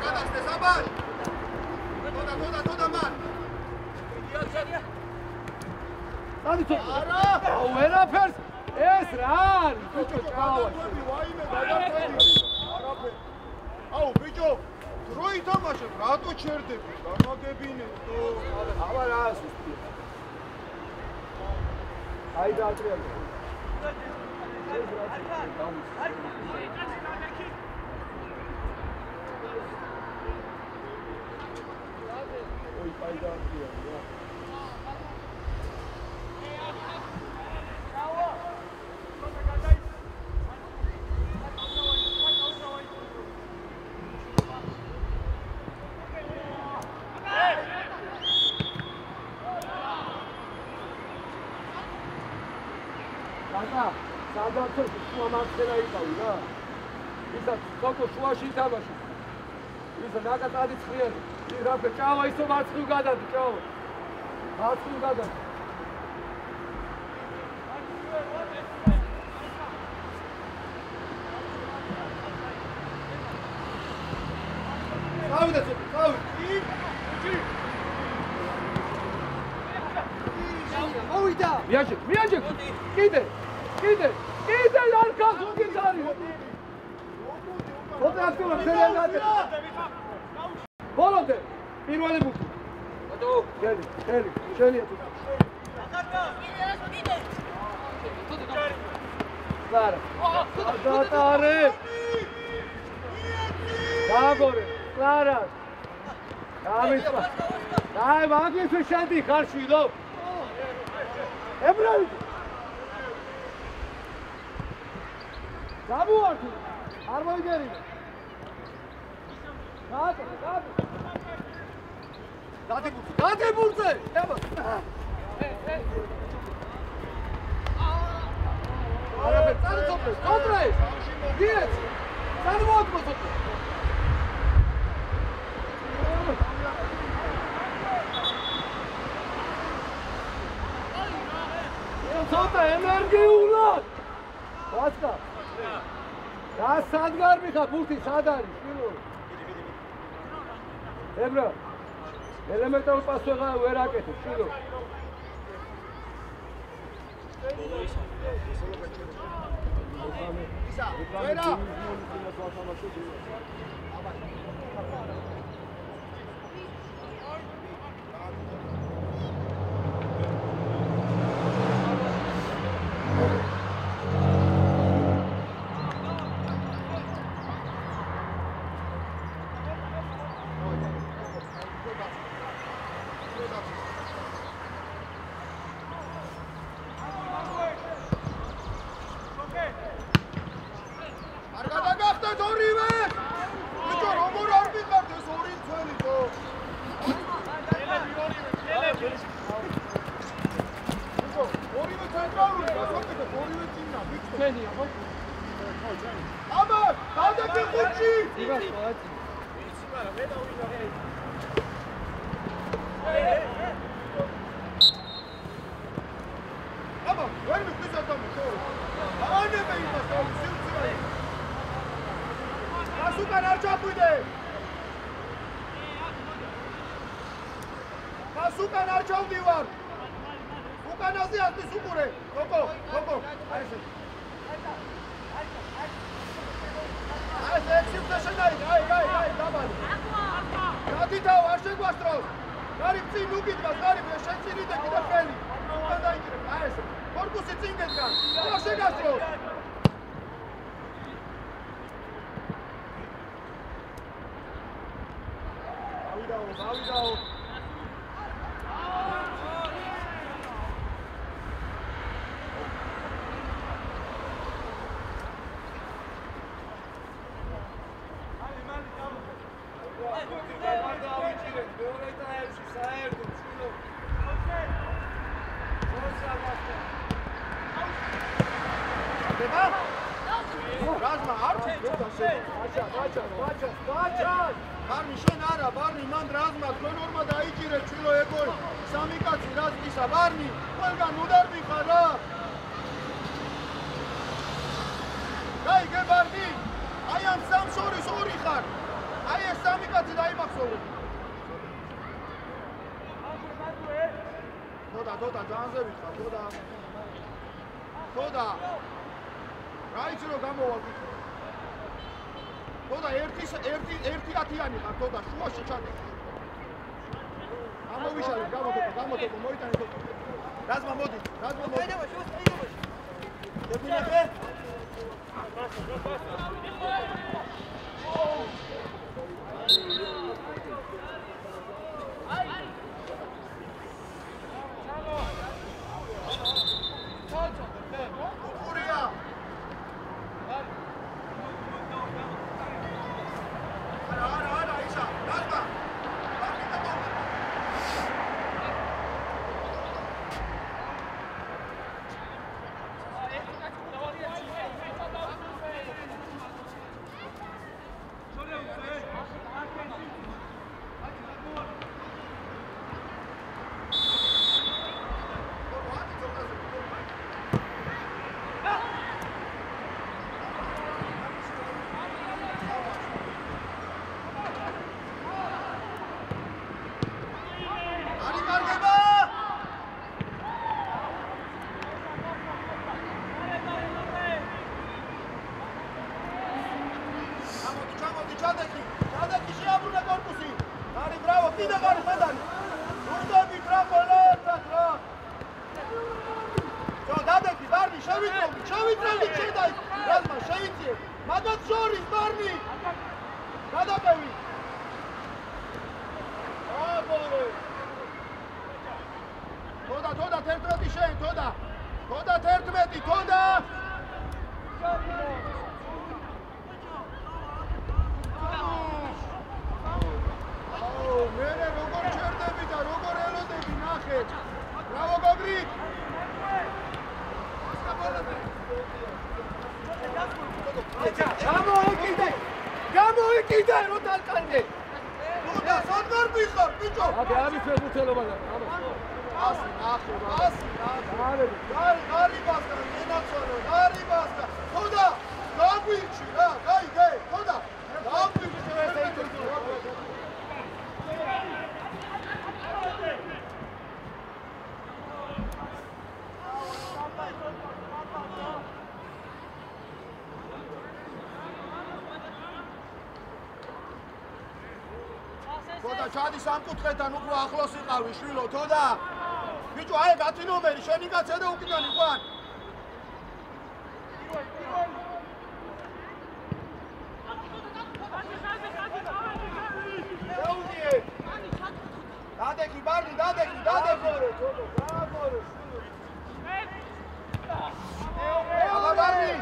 Speaker 1: გადას
Speaker 2: ეს აბარ. თოდა მან.
Speaker 1: დადი ცოტა. არა. აუ ვერაფერს ეს რა არის? ბიჭო ჩავაში.
Speaker 2: ვაიმე გადახედი. არაფერი. აუ ბიჭო, დრო ითამაშე, რატო ჩერდები? გამაგებინეთო.
Speaker 1: აბა რა სუსტია. აი დაატრიალე. ой, пойдём, я. Ага, სადაც შუა მარცხენა იყავი რა. ისა თოკო შუაში ითამაშე. ისა ნაკატადი ცხიერი. რა ჭავა ისო მარცხნივ გადადი, ჭავა. მარცხნივ გადადი. დავიდა ცოტა, დავიდა. მოვიდა. მიაჯექ. კიდე არ გაგუგით არის. ხოთა აქტიურად ხელიანად. ბოლომდე პირველი ბუთი. ბატო, გელი, შენია თუ. კლარა. დატარე. დაბორე, კლარა. გამიწვა. აი, მაგის შედი ხარ შვილო. ებრალი. Забуарდი. არ მოიგერი. დადებურზე. აბა. არაფერ, წარიწოდე, კონტრე. გიეც. წარმოადგოთ. ცოტა ენერგიულად. ვასკა. და სად გარბიხა ბურთი სად არის შვილო? ებრა. ელემენტარულ პასუხს ვერ აკეთებ შვილო. ისა, ვერა. აი ეს სამი კაცი და
Speaker 2: თოდა ძალზე ვიწყავ, თოდა. რა იცი რომ გამოვა ვიქო. თოდა ერთი 10-იანი ხარ თოდა შუაში ჩადე. ამოვიშალე, გამოდო, მოიტანე თოდა. რაზმა მოდი. დებინებე? ჩადი სამკუთხედან უფრო ახლოს იყავი შვილო თოდა ბიჭო აი 10 ნომერი შენი კაცე და უკიდანი ყვან დადექი ბარდი დადექი გაგორო აღა ბარდი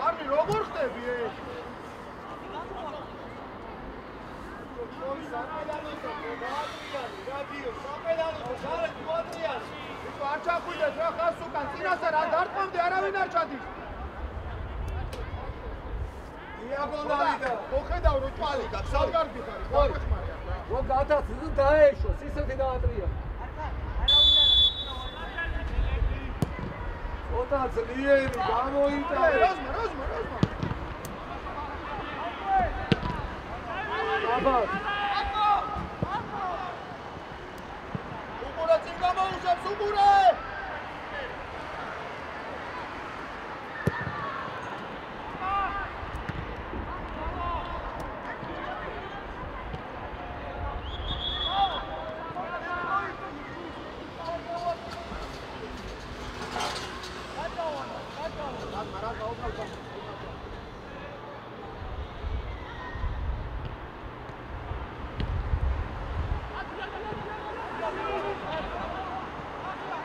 Speaker 2: არნი როგორ ხდები ეს? არ ჩახვიდეთ რა ხას უკან წინასწარ არ დარტყმამდე არავინ არ ჩადის. იაბოლავიდა. მოხედავ რო ჭვალი გაქვს, სადგარდი ხარ, გაგეხმარია.
Speaker 1: რო გადაცდ დაეშვა, სისხლი დაატრია. ოტა ძლიერი გამოიტანე.
Speaker 2: როზმა.
Speaker 1: აბა.
Speaker 2: უკურა წინ გამოუშვებს უკურა.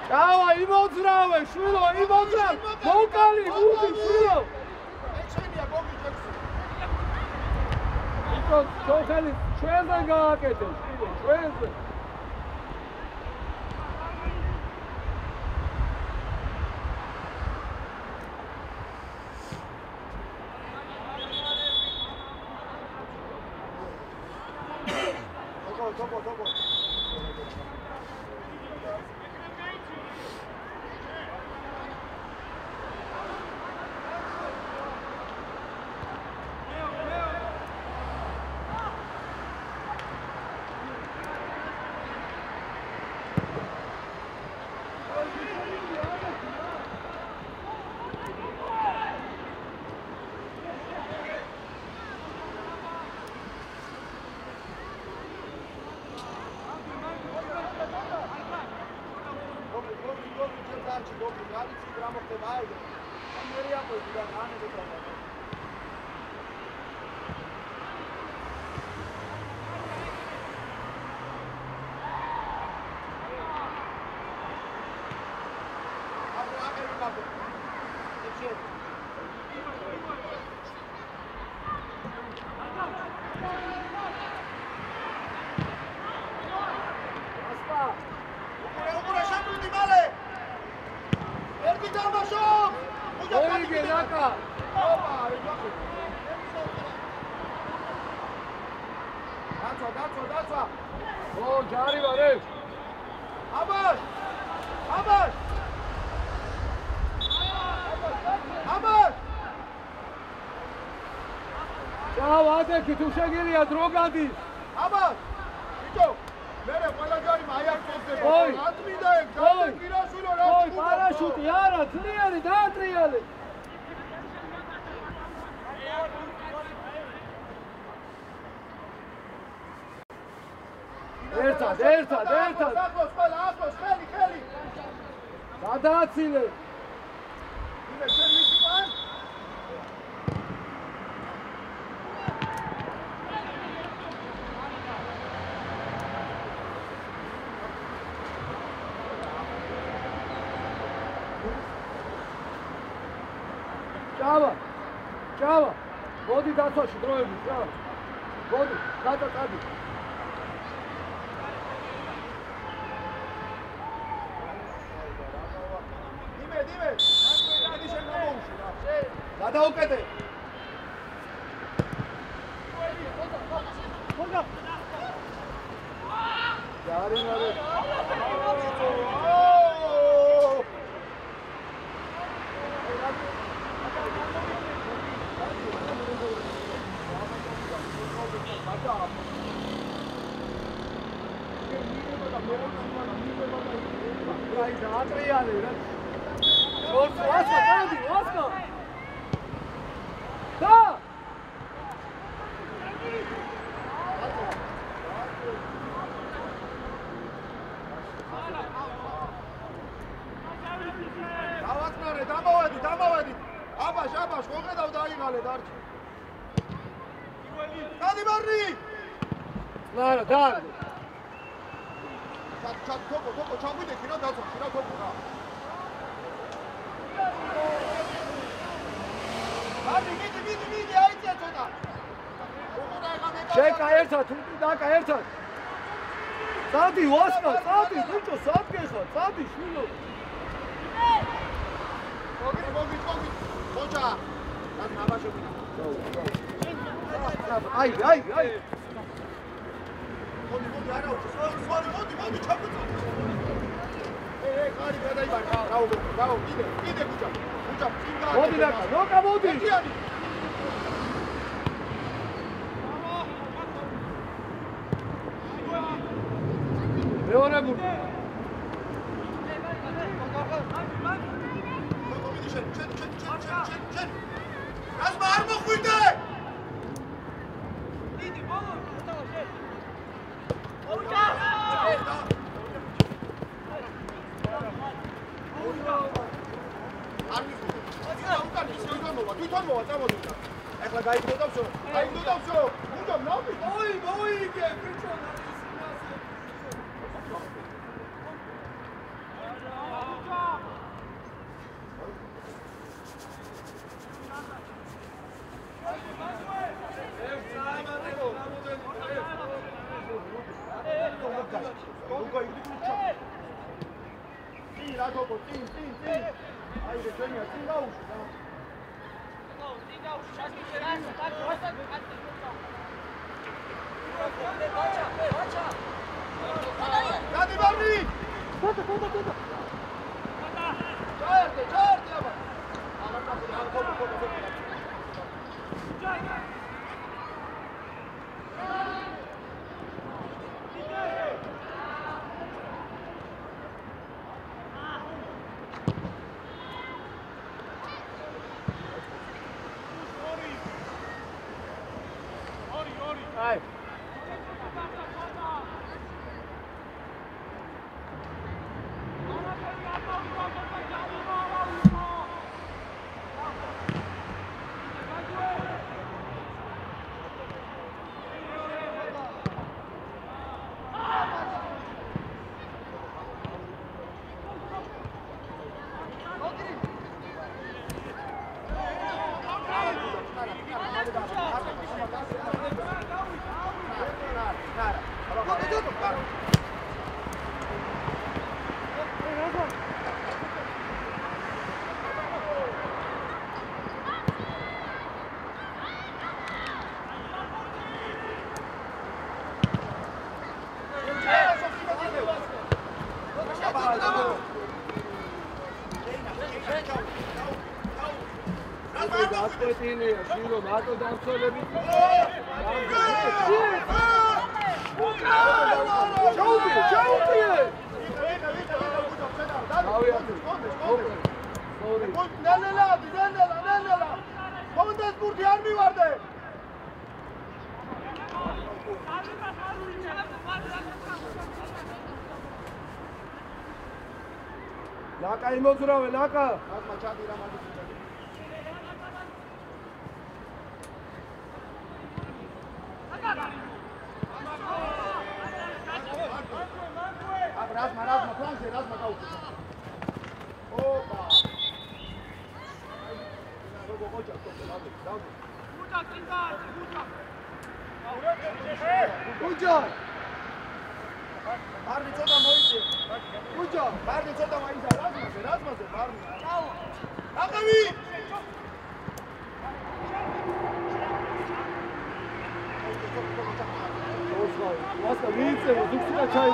Speaker 1: Ава, იმოძრავე, შვილო, იმოძრავ. მოკალი, მუდი, შვილო.
Speaker 2: ეჩენია გოგი ჯექსი.
Speaker 1: იკო, თოხელი ჩვენზე გააკეთე, შვილო, ჩვენზე.
Speaker 2: თოკო. დარჩი დოკი რა ვიცი რა მოხდება აი მერი აყვები და განები და
Speaker 1: თუ შეგიძლია დრო გადის.
Speaker 2: აბა, ბიჭო, მერე ყველა ჯარი მაიარწოსდება. რა წმინდა ეგ, დავე კირაშვილო რა.
Speaker 1: ой, პარაშუტი არა, ძლიერი დაატრიალე. ერთად.
Speaker 2: ახლოს ყველა, ახლოს, ხელი.
Speaker 1: გადააცილე.
Speaker 2: იმე შენ ვიცი პან?
Speaker 1: ჭავა, მოდი დაცვაში დროებით, ჭავა. მოდი, გადაწადი.
Speaker 2: დიმე, ადი შენ გამოუშვი რა. გადაუკეთე. ხოდა. ჯარი მარე.
Speaker 1: აი დაატრიალე რა. ვასკა, წადი, ვასკა. და!
Speaker 2: დავაწყნარე, დამოვედი. აბაშ, მოხედავ დაიღალე დარჩი. გადი მარნი!
Speaker 1: არა, დაარგო.
Speaker 2: ჩაკ, თოკო, ჩამვიდექი რა დაცვაში რა თოკო რა. მიდი, აიწია ცოტა.
Speaker 1: შეკა ერთად, დაკა ერთად. წადი, ვასკა, ბიჭო, სადგეხა, წადი, შვილო.
Speaker 2: მოგი, ხოჭა. დას აბაშები.
Speaker 1: აი.
Speaker 2: მოდი, არა, მოდი, ჩაგვიწო. კარი გადაიბარე. რაო, კიდე გუჭა. წინგა.
Speaker 1: მოდი და ნოკა მოდი. მეორე გუნდი.
Speaker 2: შენ. რას არ მოხვიდე?
Speaker 3: დიდი ბოლო, მოწავა შენ.
Speaker 2: თვითონ მოვა, წამოდიდა. ეხლა გაიგდო და всё. მუდამ ნავი. მოიგე, ბიჭო,
Speaker 1: Ai. აწყვეტილია შირო მარტო დამცველები. Laka imozurave, laka.
Speaker 2: Razma, planže, razma ga upuća. Opa! Kuđa! Barni, co tamo ide? Kuđa! Barni, co tamo ide? Razma se, Barni. Nagavi!
Speaker 1: Laska, lice, dok si ga čaj.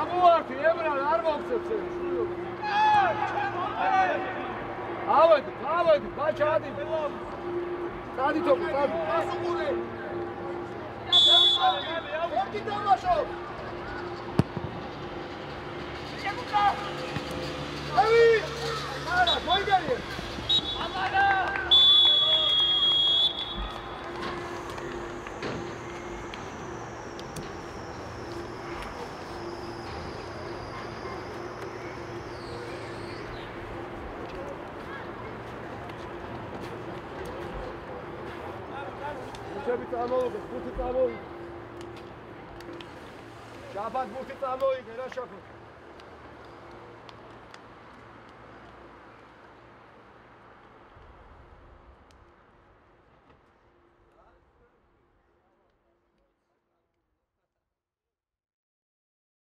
Speaker 1: Amorti, Emran, armogțeți! Avăd, faci Adi! Adi topu, Adi!
Speaker 2: Asumure! Orti damașo! Evi! Mara, voi gărie! Amara!
Speaker 1: შები წამოვიდე, ხუთი წამოვიდე. შაბათ ხუთი წამოვიდე რა შაქო.